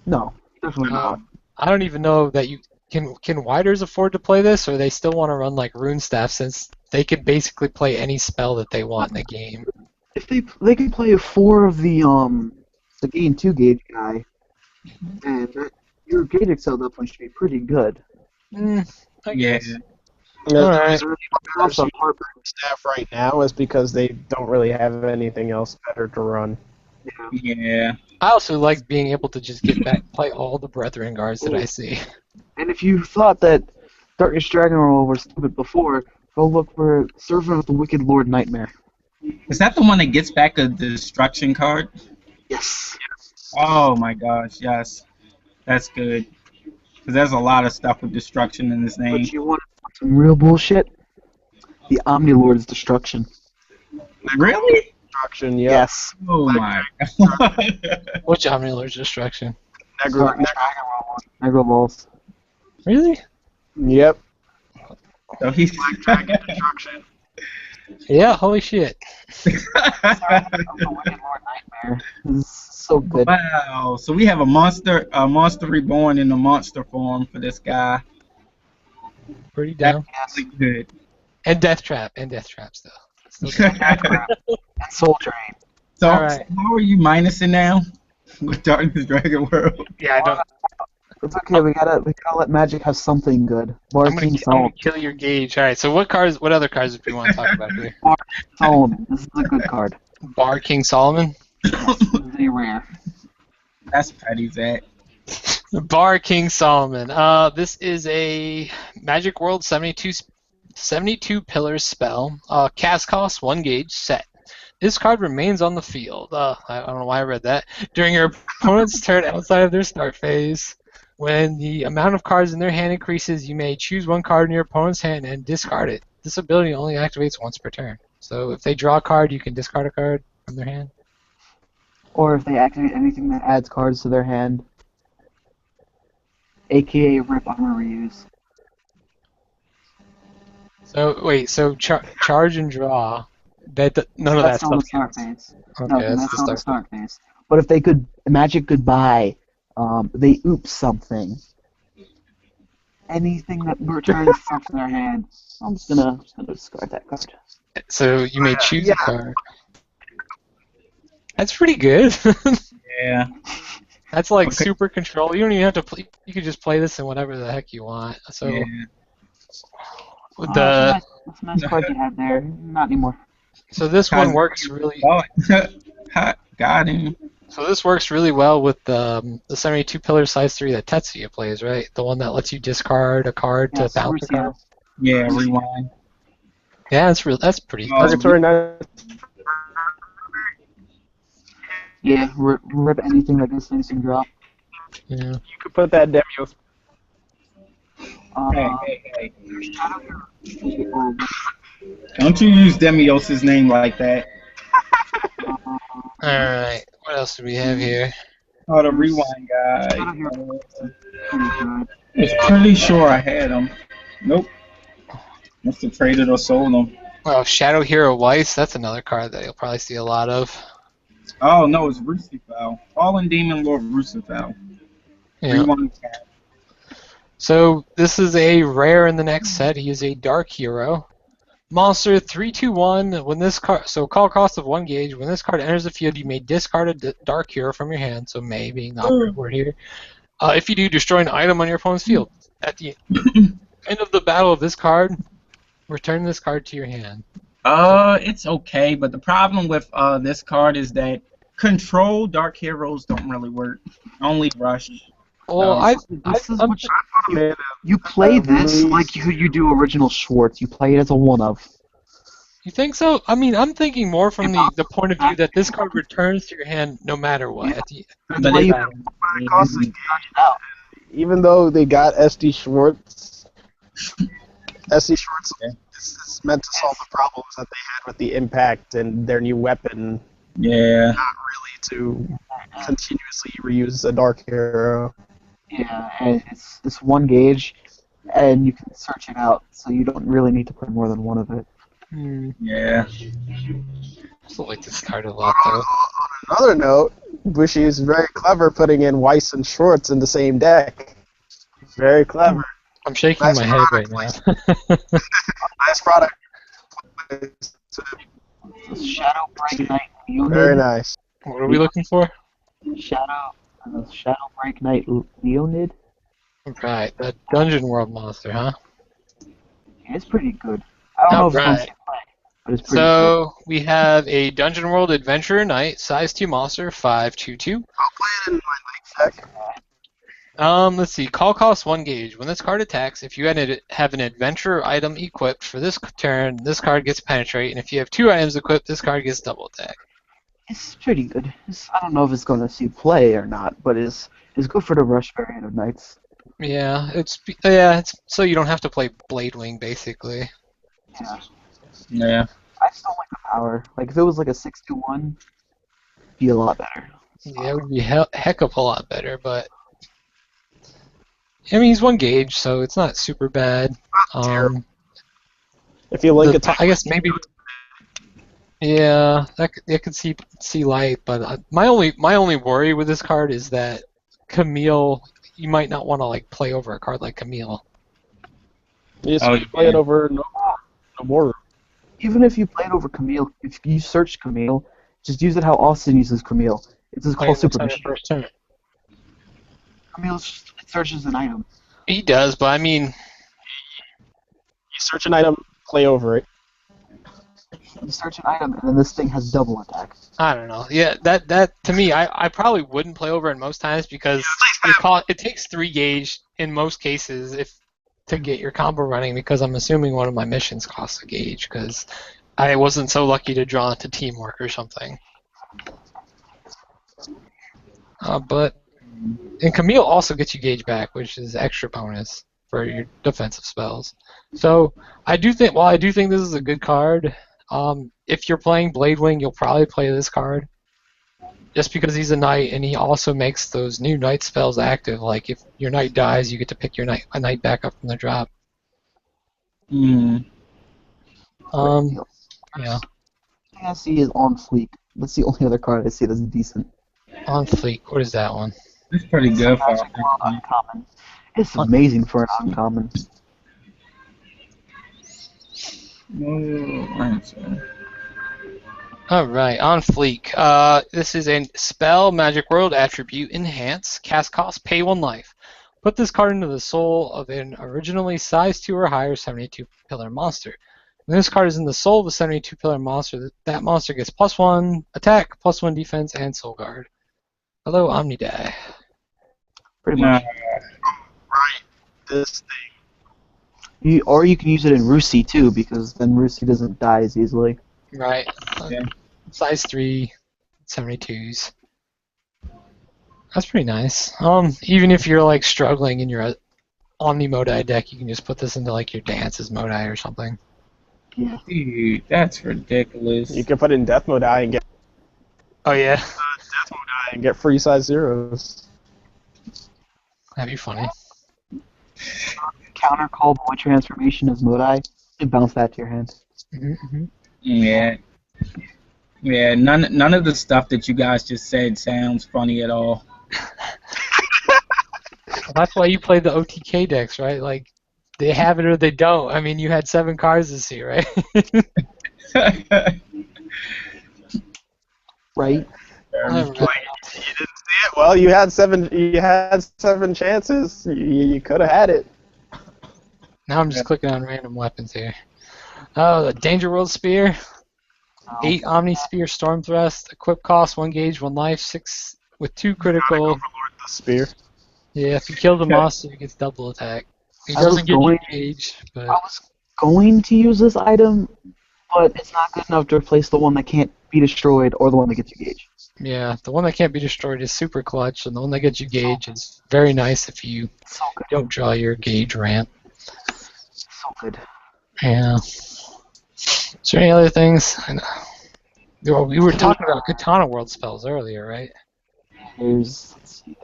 Speaker 1: No, definitely not.
Speaker 2: I don't even know that you can Widers afford to play this, or they still want to run like Rune Staff since they could basically play any spell that they want in the game.
Speaker 1: If they can play 4 of the gain 2 gauge guy, and your gauge excel up one should be pretty good.
Speaker 2: I guess.
Speaker 3: The
Speaker 2: Alright.
Speaker 3: reason why they're Harper staff right now is because they don't really have anything else better to run.
Speaker 4: Yeah.
Speaker 2: I also like being able to just get back and play all the Brethren guards that I see.
Speaker 1: And if you thought that Darkness Dragon Roll were stupid before, go look for Servant of the Wicked Lord Nightmare.
Speaker 4: Is that the one that gets back a destruction card?
Speaker 1: Yes.
Speaker 4: Oh my gosh, yes. That's good. Because there's a lot of stuff with destruction in this name.
Speaker 1: But you want some real bullshit? The Omni Lords Destruction.
Speaker 4: Really?
Speaker 3: Destruction, yeah.
Speaker 1: Yes.
Speaker 4: Oh my god.
Speaker 2: Which Omni Lord's Destruction?
Speaker 1: Negro Balls.
Speaker 2: Really?
Speaker 3: Yep.
Speaker 4: So he's
Speaker 3: Destruction.
Speaker 2: Yeah, holy shit.
Speaker 1: The Wicked Lord Nightmare. This is so good.
Speaker 4: Wow. So we have a monster reborn in the monster form for this guy.
Speaker 2: Pretty down.
Speaker 4: That's really good.
Speaker 2: And Death Trap still.
Speaker 1: Soul Train.
Speaker 4: So,
Speaker 2: All right.
Speaker 4: so how are you minusing now with Darkness Dragon World?
Speaker 2: Yeah, I don't.
Speaker 1: It's okay. We gotta let Magic have something good. Bar
Speaker 2: I'm
Speaker 1: King
Speaker 2: gonna kill your gauge. All right. So what other cards do you want to talk about here?
Speaker 1: Solomon. This is a good card.
Speaker 2: Bar King Solomon.
Speaker 1: Very rare.
Speaker 4: That's petty, Zach.
Speaker 2: Bar King Solomon. This is a Magic World 72 pillars spell. Cast cost 1 gauge set. This card remains on the field. I don't know why I read that. During your opponent's turn outside of their start phase, when the amount of cards in their hand increases, you may choose 1 card in your opponent's hand and discard it. This ability only activates once per turn. So if they draw a card, you can discard a card from their hand.
Speaker 1: Or if they activate anything that adds cards to their hand. AKA Rip Armor Reuse.
Speaker 2: So wait, so charge and draw. None of that
Speaker 1: That's not the
Speaker 2: stuff.
Speaker 1: start phase.
Speaker 2: Okay,
Speaker 1: No,
Speaker 2: that's
Speaker 1: that's
Speaker 2: the
Speaker 1: not the
Speaker 2: start.
Speaker 1: start phase. But if they could Magic Goodbye, they oops something. Anything that returns stuff to their hand. I'm just gonna discard that card.
Speaker 2: So you may choose a card. That's pretty good.
Speaker 4: Yeah.
Speaker 2: That's like
Speaker 4: Okay.
Speaker 2: super control. You don't even have to play. You can just play this in whatever the heck you want. So
Speaker 4: Yeah.
Speaker 2: the
Speaker 1: That's a nice card you had there. Not anymore.
Speaker 2: so this one works really.
Speaker 4: Oh, hot. Got him.
Speaker 2: So this works really well with the 72 pillar size 3 that Tetsuya plays, right? The one that lets you discard a card to
Speaker 1: Yes,
Speaker 2: bounce a
Speaker 1: Rusio.
Speaker 2: card.
Speaker 4: Yeah, rewind.
Speaker 2: Yeah, that's real. That's pretty.
Speaker 4: Oh,
Speaker 2: That's
Speaker 3: Purgatory Knight.
Speaker 1: Yeah, rip anything that these things can drop.
Speaker 2: yeah.
Speaker 3: You could put that Demios.
Speaker 4: Hey. Don't you use Demios' name like that.
Speaker 2: All right. What else do we have here?
Speaker 4: Oh, the rewind guy.
Speaker 1: Shadow Hero pretty good.
Speaker 4: I was pretty sure I had him. Nope. Must have traded or sold him.
Speaker 2: Well, Shadow Hero Weiss. That's another card that you'll probably see a lot of.
Speaker 4: Oh, no, it's Rucifal. Fallen Demon Lord Rucifal.
Speaker 2: Yeah.
Speaker 4: Rewind cat.
Speaker 2: So this is a rare in the next set. He is a Dark Hero. Monster 3/2/1. When this card, so call cost of 1 gauge. When this card enters the field, you may discard a Dark Hero from your hand. So may being the operative word here. If you do, destroy an item on your opponent's field. At the end of the battle of this card, return this card to your hand.
Speaker 4: It's okay, but the problem with this card is that control Dark Heroes don't really work. Only rush.
Speaker 2: Well,
Speaker 1: This is what you play this like you do original Schwartz. You play it as a one of.
Speaker 2: you think so? I mean, I'm thinking more from the point of view that this card returns to your hand no matter what. At the
Speaker 1: That's why you
Speaker 3: Even though they got SD Schwartz, SD Schwartz is meant to solve the problems that they had with the impact and their new weapon.
Speaker 4: Yeah.
Speaker 3: Not really to continuously reuse a Dark Hero.
Speaker 1: Yeah, and it's 1 gauge, and you can search it out, so you don't really need to play more than one of it.
Speaker 4: Yeah.
Speaker 2: I still like this card a lot, though.
Speaker 3: On another note, Bushi is very clever putting in Weiss and Schwartz in the same deck. Very clever.
Speaker 2: I'm shaking
Speaker 3: Nice
Speaker 2: my head right now.
Speaker 3: Nice product.
Speaker 1: Shadow Break Knight
Speaker 3: Very
Speaker 1: Leonid.
Speaker 3: nice.
Speaker 2: What are we looking for?
Speaker 1: Shadow Break Knight Leonid.
Speaker 2: Right, the Dungeon World monster, huh?
Speaker 1: It's pretty good. I don't know if it's fun to
Speaker 2: Alright.
Speaker 1: play, but it's pretty
Speaker 2: So we have a Dungeon World Adventurer Knight, size 2 monster, 5/2/2.
Speaker 3: I'll play it in my late deck.
Speaker 2: Let's see. Call cost 1 gauge. When this card attacks, if you have an adventurer item equipped for this turn, this card gets penetrate, and if you have 2 items equipped, this card gets double attack.
Speaker 1: It's pretty good. I don't know if it's going to see play or not, but it's good for the rush variant of Knights.
Speaker 2: Yeah, it's so you don't have to play Blade Wing basically.
Speaker 1: Yeah.
Speaker 4: Yeah.
Speaker 1: I still like the power. Like if it was like a 6/1, it'd be a lot better.
Speaker 2: Yeah, it would be heck of a lot better, but I mean he's 1 gauge, so it's not super bad.
Speaker 3: If you link it,
Speaker 2: I guess maybe. Yeah, that could see light, but my only worry with this card is that Camille, you might not want to like play over a card like Camille.
Speaker 3: you just play it over no more.
Speaker 1: Even if you play it over Camille, if you search Camille, just use it how Austin uses Camille. It's just called Super Mission.
Speaker 2: First turn.
Speaker 1: Camille searches an item.
Speaker 2: He does, but I mean,
Speaker 3: You search an item, play over it.
Speaker 1: You search an item, and then this thing has double attack.
Speaker 2: I don't know. Yeah, that to me, I probably wouldn't play over it most times because it takes 3 gauge in most cases to get your combo running because I'm assuming one of my missions costs a gauge because I wasn't so lucky to draw into teamwork or something. And Camille also gets you gauge back, which is extra bonus for your defensive spells. So I do think this is a good card. If you're playing Blade Wing, you'll probably play this card. Just because he's a knight, and he also makes those new knight spells active. Like if your knight dies, you get to pick a knight back up from the drop.
Speaker 4: Hmm.
Speaker 2: Yeah.
Speaker 1: I see is On Fleek. That's the only other card I see that's decent.
Speaker 2: On Fleek. What is that one?
Speaker 4: It's pretty good for
Speaker 1: Magic World Uncommon. It's amazing for an uncommon.
Speaker 2: Alright, on fleek. This is a spell, magic world attribute, enhance, cast cost, pay 1 life. Put this card into the soul of an originally size 2 or higher 72 pillar monster. When this card is in the soul of a 72 pillar monster, that monster gets +1 attack, +1 defense, and soul guard. Hello, Omni Die.
Speaker 1: Pretty
Speaker 4: Nah,
Speaker 1: much.
Speaker 3: Right. This thing.
Speaker 1: Or you can use it in Rusi too, because then Rusi doesn't die as easily.
Speaker 2: Right.
Speaker 4: Yeah.
Speaker 2: Size 3, 72s. That's pretty nice. Even if you're like struggling in your Omni Modi deck, you can just put this into like your Dance's Modi or something.
Speaker 1: Yeah.
Speaker 4: dude, that's ridiculous.
Speaker 3: You can put it in Death Mode and get
Speaker 2: Oh yeah,
Speaker 3: Death Mode and get free size zeros.
Speaker 2: that'd be funny.
Speaker 1: Counter call boy transformation as Modai and bounce that to your hand.
Speaker 2: Mm-hmm.
Speaker 4: Yeah. Yeah, none of the stuff that you guys just said sounds funny at all.
Speaker 2: Well, that's why you play the OTK decks, right? Like, they have it or they don't. I mean, you had 7 cards this year, right?
Speaker 1: Right?
Speaker 2: Alright.
Speaker 3: You didn't see it. Well, you had seven. You had 7 chances. You could have had it.
Speaker 2: Now I'm just clicking on random weapons here. Oh, the Danger World Spear. 8 Omni Spear Storm Thrust. Equip cost 1 gauge, 1 life, 6 with 2 critical.
Speaker 3: Overlord the spear.
Speaker 2: Yeah, if you kill the monster, it gets double attack. It
Speaker 1: I was
Speaker 2: doesn't get you
Speaker 1: going-
Speaker 2: gauge,
Speaker 1: I
Speaker 2: but
Speaker 1: was going to use this item, but it's not good enough to replace the one that can't be destroyed or the one that gets you gauge.
Speaker 2: yeah, the one that can't be destroyed is super clutch, and the one that gets you gauge is very nice if you
Speaker 1: So good.
Speaker 2: don't draw your gauge ramp.
Speaker 1: So good.
Speaker 2: Yeah. Is there any other things? I know. Well, we were talking about Katana World spells earlier, right?
Speaker 1: Let's see.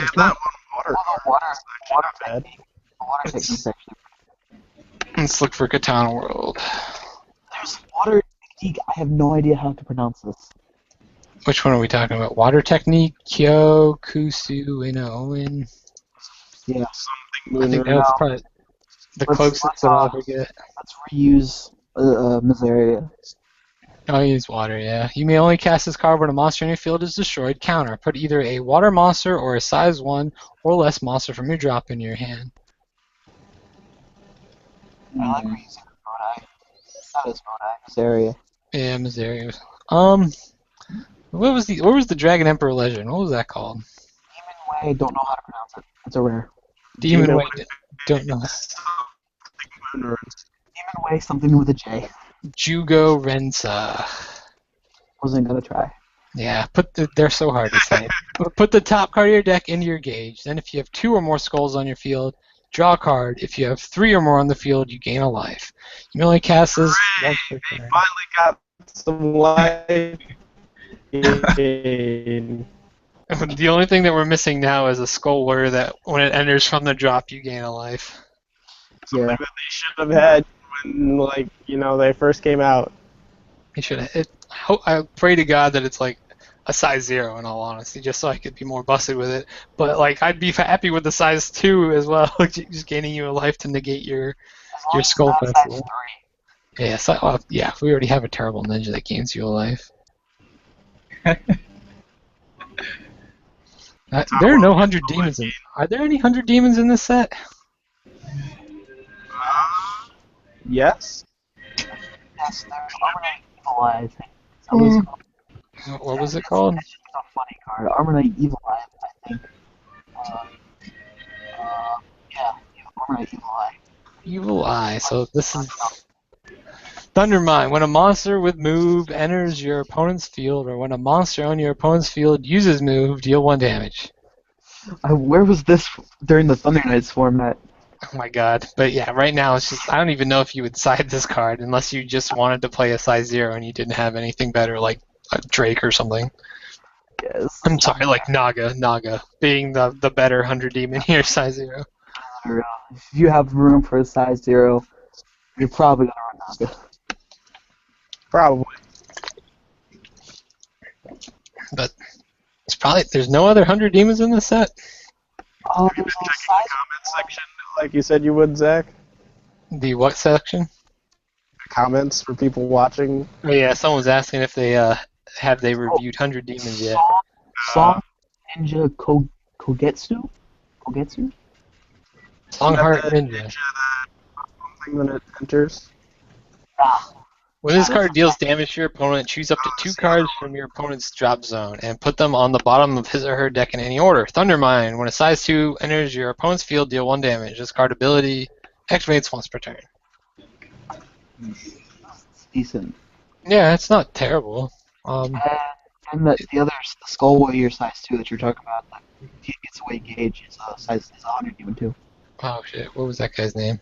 Speaker 3: Yeah, that one water
Speaker 1: Oh,
Speaker 3: card.
Speaker 1: the water
Speaker 3: Not bad.
Speaker 1: technique actually.
Speaker 2: Let's look for Katana World.
Speaker 1: There's water technique. I have no idea how to pronounce this.
Speaker 2: Which one are we talking about? Water Technique, Kyo, Kusu, Inouen.
Speaker 1: Yeah.
Speaker 2: I think that was probably the
Speaker 1: Let's-
Speaker 2: closest that I'll ever get.
Speaker 1: Let's reuse Miseria.
Speaker 2: Oh, use water, yeah. You may only cast this card when a monster in your field is destroyed. Counter. Put either a water monster or a size 1 or less monster from your drop into your hand.
Speaker 1: I like reusing Modai. That is Modai. Miseria.
Speaker 2: Yeah, Missouri. What was the Dragon Emperor legend? What was that called?
Speaker 1: Demon Way, don't know how to pronounce it. It's a rare.
Speaker 2: Demon
Speaker 3: Demon
Speaker 2: Way. Don't know.
Speaker 1: Demon Way, something with a J.
Speaker 2: Jugo Rensa.
Speaker 1: Wasn't gonna try.
Speaker 2: Yeah, they're so hard to say. Put the top card of your deck into your gauge. Then if you have 2 or more skulls on your field, draw a card. If you have 3 or more on the field, you gain a life. You may only cast this once per
Speaker 3: He
Speaker 2: turn.
Speaker 3: finally got some life. in-
Speaker 2: The only thing that we're missing now is a skull warrior that when it enters from the drop, you gain a life.
Speaker 3: Something
Speaker 1: Yeah.
Speaker 3: that they should have had when, they first came out.
Speaker 2: He should. I pray to God that it's like a size 0 in all honesty, just so I could be more busted with it. But like, I'd be happy with the size 2 as well, just gaining you a life to negate your skull
Speaker 1: Not
Speaker 2: festival.
Speaker 1: size 3.
Speaker 2: Yeah, so, yeah. We already have a terrible ninja that gains you a life. There are no 100 demons in. Are there any 100 demons in this set?
Speaker 3: Yes.
Speaker 1: Yes, there's Armonite Evil Eye, I think. That was
Speaker 2: What was it called?
Speaker 1: a funny card. Armonite Evil Eye, I think. Yeah, Armonite Evil Eye.
Speaker 2: Evil Eye. So this is Thundermine. When a monster with move enters your opponent's field, or when a monster on your opponent's field uses move, deal 1 damage.
Speaker 1: Where was this during the Thunder Knights format?
Speaker 2: Oh my god. But yeah, right now it's just, I don't even know if you would side this card unless you just wanted to play a size 0 and you didn't have anything better like a Drake or something.
Speaker 1: Yes.
Speaker 2: I'm sorry, like Naga being the better 100 demon here, size 0.
Speaker 1: If you have room for a size 0, you're probably gonna run Naga.
Speaker 3: Probably.
Speaker 2: But there's no other 100 demons in this set.
Speaker 1: Oh, there's a
Speaker 3: Checking the
Speaker 1: size.
Speaker 3: comment section like you said you would, Zach.
Speaker 2: The what section?
Speaker 3: The comments for people watching.
Speaker 2: Oh yeah, someone was asking if they have they reviewed 100 Demons yet.
Speaker 1: Song Ninja Kogetsu? Kogetsu?
Speaker 2: Songheart Ninja.
Speaker 3: Something that it enters.
Speaker 2: When this card deals damage to your opponent, choose up to 2 cards from your opponent's drop zone and put them on the bottom of his or her deck in any order. Thundermine. When a size 2 enters your opponent's field, deal 1 damage. This card ability activates once per turn.
Speaker 1: It's decent.
Speaker 2: Yeah, it's not terrible.
Speaker 1: And the other, the Skull Warrior size 2 that you're talking about, like, gets away gauge is size is 100 demon too.
Speaker 2: Oh shit, what was that guy's name?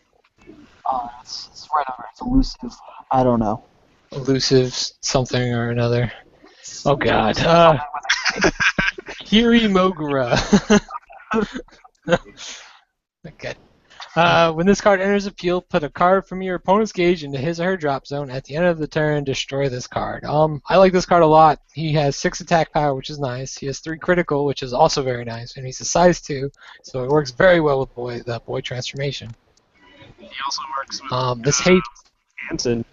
Speaker 1: It's right over. It's elusive. I don't know.
Speaker 2: Elusive something or another. Oh god. Kiri Mogura. Okay. When this card enters the field, put a card from your opponent's gauge into his or her drop zone. At the end of the turn, destroy this card. I like this card a lot. He has 6 attack power, which is nice. He has 3 critical, which is also very nice. And he's a size 2, so it works very well with the boy transformation.
Speaker 3: He also works with
Speaker 2: This hates.
Speaker 3: Hanson.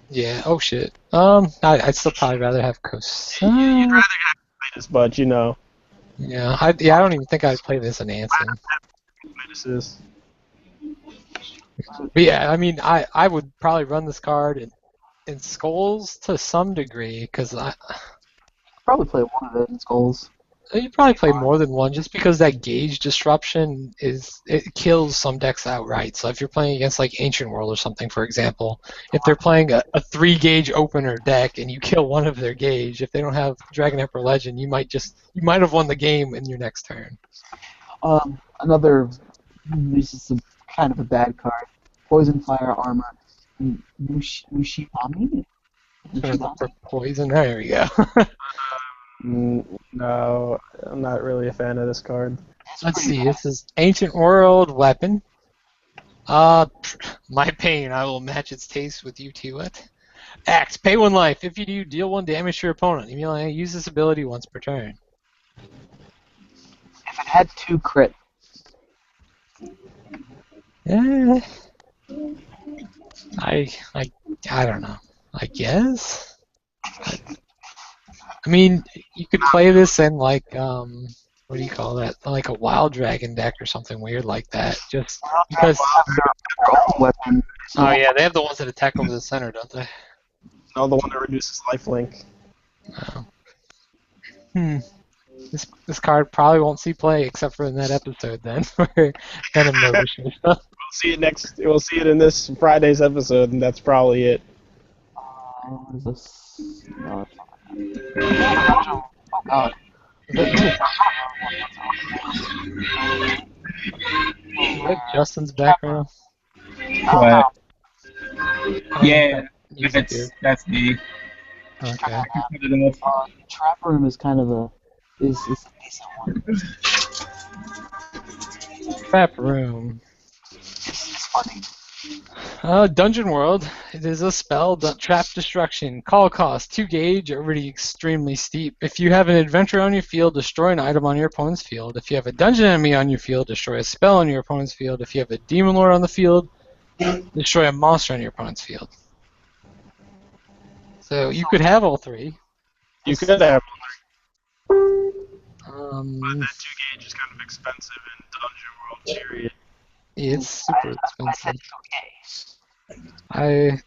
Speaker 2: Yeah. Oh shit. I'd still probably rather have
Speaker 3: You'd rather have Midas, but you know.
Speaker 2: Yeah. I don't even think I'd play this in Anson.
Speaker 3: Midas is.
Speaker 2: But yeah, I mean, I would probably run this card in Skulls to some degree, because
Speaker 1: Probably play one of it in Skulls.
Speaker 2: you probably play more than one, just because that gauge disruption it kills some decks outright. So if you're playing against like Ancient World or something, for example, if they're playing a 3 gauge opener deck and you kill one of their gauge, if they don't have Dragon Emperor Legend, you might have won the game in your next turn.
Speaker 1: Another, this is kind of a bad card. Poison Fire Armor. Mushibami?
Speaker 2: For poison, there we go.
Speaker 3: No, I'm not really a fan of this card.
Speaker 2: Let's see, this is Ancient World Weapon. My pain, I will match its taste with you two. What? Act, pay 1 life. If you do, deal 1 damage to your opponent. You may use this ability once per turn.
Speaker 1: If it had 2 crit,
Speaker 2: Yeah. I don't know. I guess. I mean, you could play this in like what do you call that? Like a Wild Dragon deck or something weird like that. Just because.
Speaker 1: their own weapon.
Speaker 2: Oh yeah, they have the ones that attack over the center, don't they?
Speaker 3: No, the one that reduces lifelink.
Speaker 2: Oh. This card probably won't see play except for in that episode then, where Venom notices.
Speaker 3: We'll see it next. We'll see it in this Friday's episode, and that's probably it.
Speaker 1: What is this? No, it's not. Oh god.
Speaker 2: Is that Justin's background?
Speaker 4: But
Speaker 2: Oh,
Speaker 4: yeah,
Speaker 2: music here.
Speaker 4: that's me.
Speaker 2: Okay.
Speaker 1: Trap Room is kind of a decent one.
Speaker 2: Trap Room.
Speaker 1: It's funny.
Speaker 2: Dungeon World. It is a spell, Trap Destruction. Call cost, 2 gauge, already extremely steep. If you have an adventure on your field, destroy an item on your opponent's field. If you have a dungeon enemy on your field, destroy a spell on your opponent's field. If you have a Demon Lord on the field, destroy a monster on your opponent's field. So you could have all 3.
Speaker 3: You could have, but
Speaker 2: Um,
Speaker 3: that 2 gauge is kind of expensive in Dungeon World. Period.
Speaker 2: it's super expensive.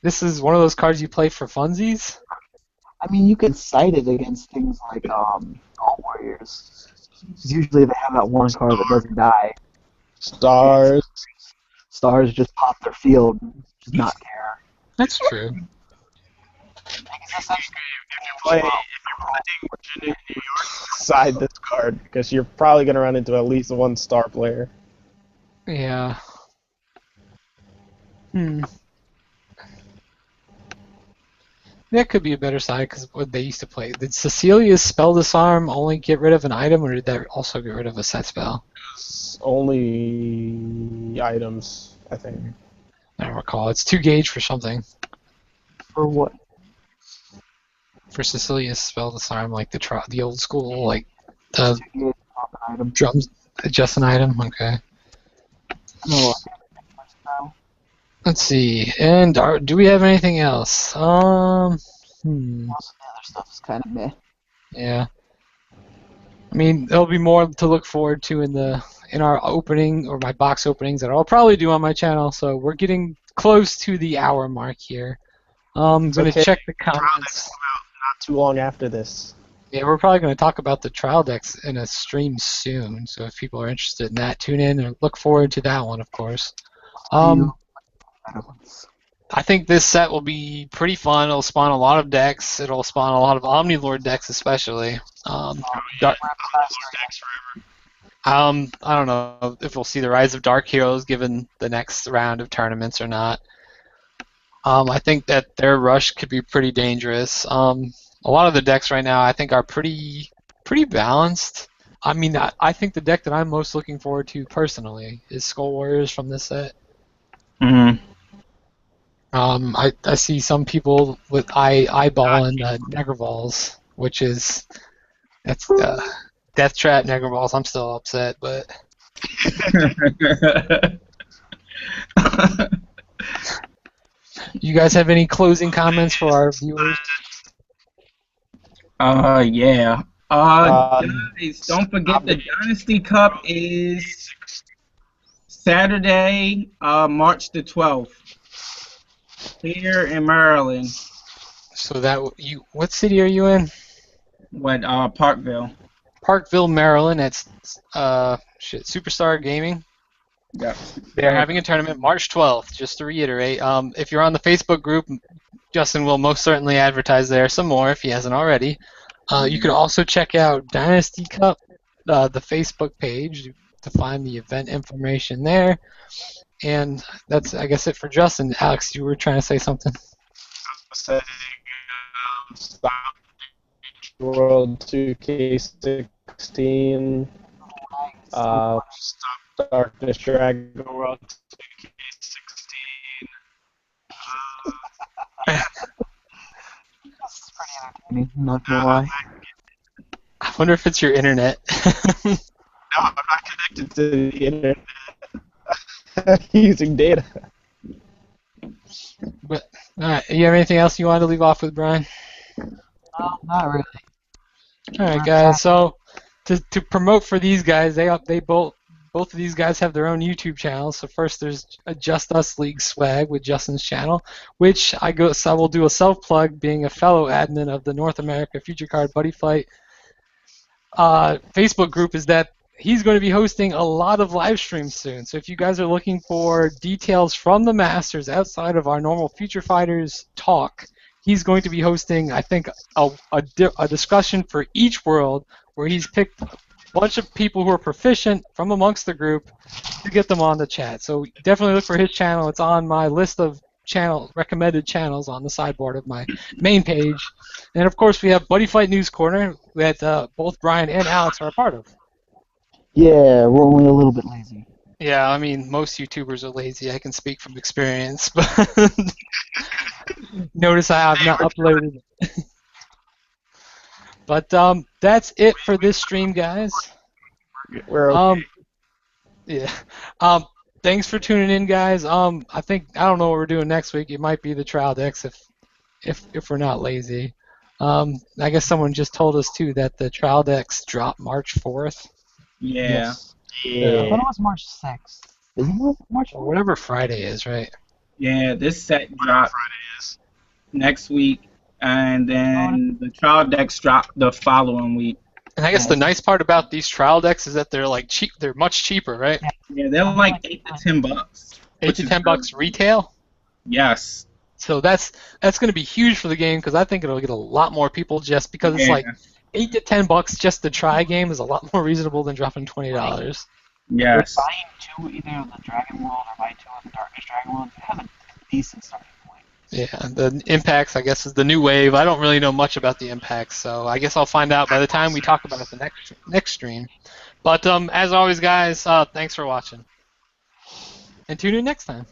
Speaker 2: This is one of those cards you play for funsies.
Speaker 1: I mean, you could cite it against things like All Warriors. 'Cause usually they have that one card that doesn't die.
Speaker 3: Stars.
Speaker 1: Stars just pop their field and just not care.
Speaker 2: That's true.
Speaker 3: If you're playing Virginia, New York, side this card because you're probably going to run into at least 1 star player.
Speaker 2: Yeah. That could be a better side because what they used to play. Did Cecilia's Spell Disarm only get rid of an item, or did that also get rid of a set spell?
Speaker 3: It's only items, I think.
Speaker 2: I don't recall. It's 2 gauge for something.
Speaker 1: For what?
Speaker 2: For Cecilia's Spell Disarm, like the old school, like
Speaker 1: You get pop an item.
Speaker 2: drums, just an item. Okay.
Speaker 1: No,
Speaker 2: Let's see. And do we have anything else?
Speaker 1: Most of the other stuff is kind of meh.
Speaker 2: Yeah. I mean, there'll be more to look forward to in our opening or my box openings that I'll probably do on my channel. So we're getting close to the hour mark here. I'm gonna
Speaker 3: Okay.
Speaker 2: check the
Speaker 3: Trial decks
Speaker 2: comments.
Speaker 3: come out not too long after this.
Speaker 2: Yeah, we're probably going to talk about the trial decks in a stream soon. So if people are interested in that, tune in and look forward to that one, of course.
Speaker 1: Better ones.
Speaker 2: I think this set will be pretty fun. It'll spawn a lot of decks. It'll spawn a lot of Omni Lord decks, especially. Dark, I don't know if we'll see the rise of Dark Heroes given the next round of tournaments or not. I think that their rush could be pretty dangerous. A lot of the decks right now I think are pretty balanced. I mean, I think the deck that I'm most looking forward to personally is Skull Warriors from this set.
Speaker 4: Mm-hmm.
Speaker 2: I see some people with eyeballing Negerballs, which is that's Death Trap Negerballs. I'm still upset, but you guys have any closing comments for our viewers?
Speaker 4: Yeah. Guys, don't forget the Dynasty Cup is Saturday, March the 12th, here in Maryland.
Speaker 2: So what city are you in?
Speaker 4: Parkville.
Speaker 2: Parkville, Maryland. It's Superstar Gaming.
Speaker 4: Yeah.
Speaker 2: They're having a tournament March 12th. Just to reiterate, if you're on the Facebook group, Justin will most certainly advertise there some more if he hasn't already. You could also check out Dynasty Cup, the Facebook page, to find the event information there. And that's, I guess, it for Justin. Alex, you were trying to say something.
Speaker 3: Saying, stop World 2K16. Stop Darkness Dragon World 2K16.
Speaker 1: It's pretty entertaining, not gonna lie.
Speaker 2: I wonder if it's your internet.
Speaker 3: No, I'm not connected to the internet. I'm using data.
Speaker 2: But all right, you have anything else you wanted to leave off with, Brian?
Speaker 1: No, not really.
Speaker 2: All right, guys. So to promote for these guys, they both of these guys have their own YouTube channels. So first, there's a Just Us League swag with Justin's channel, which I will do a self plug, being a fellow admin of the North America Future Card Buddy Fight Facebook group. Is that he's going to be hosting a lot of live streams soon. So if you guys are looking for details from the Masters outside of our normal Future Fighters talk, he's going to be hosting, I think, a discussion for each world where he's picked a bunch of people who are proficient from amongst the group to get them on the chat. So definitely look for his channel. It's on my list of recommended channels on the sideboard of my main page. And of course, we have Buddy Fight News Corner that both Brian and Alex are a part of.
Speaker 1: Yeah, we're only a little bit lazy.
Speaker 2: Yeah, I mean, most YouTubers are lazy. I can speak from experience, but notice I have not uploaded. But that's it for this stream, guys.
Speaker 3: We're okay.
Speaker 2: Yeah. Thanks for tuning in, guys. I don't know what we're doing next week. It might be the trial decks if we're not lazy. I guess someone just told us too that the trial decks drop March 4th.
Speaker 4: Yeah.
Speaker 1: Yes. I
Speaker 3: Yeah.
Speaker 1: thought it was March 6th. Is it March
Speaker 2: Or
Speaker 1: 4th?
Speaker 2: whatever Friday is, right?
Speaker 4: Yeah, this set
Speaker 3: Whatever
Speaker 4: drops
Speaker 3: Friday is.
Speaker 4: next week, and then the trial decks drop the following week.
Speaker 2: And I guess the nice part about these trial decks is that they're like cheap. They're much cheaper, right?
Speaker 4: Yeah, they're like $8 to $10.
Speaker 2: $8
Speaker 4: which
Speaker 2: to
Speaker 4: is
Speaker 2: $10 retail.
Speaker 4: Yes.
Speaker 2: So that's going to be huge for the game because I think it'll get a lot more people just because it's
Speaker 4: Yeah.
Speaker 2: like $8 to $10 just to try a game is a lot more reasonable than dropping $20.
Speaker 4: Yes.
Speaker 1: Buying two either of the Dragon World or buy two of the Darkness Dragon World, you have a decent starting point.
Speaker 2: Yeah, the impacts, I guess, is the new wave. I don't really know much about the impacts, so I guess I'll find out by the time we talk about it the next stream. But as always, guys, thanks for watching. And tune in next time.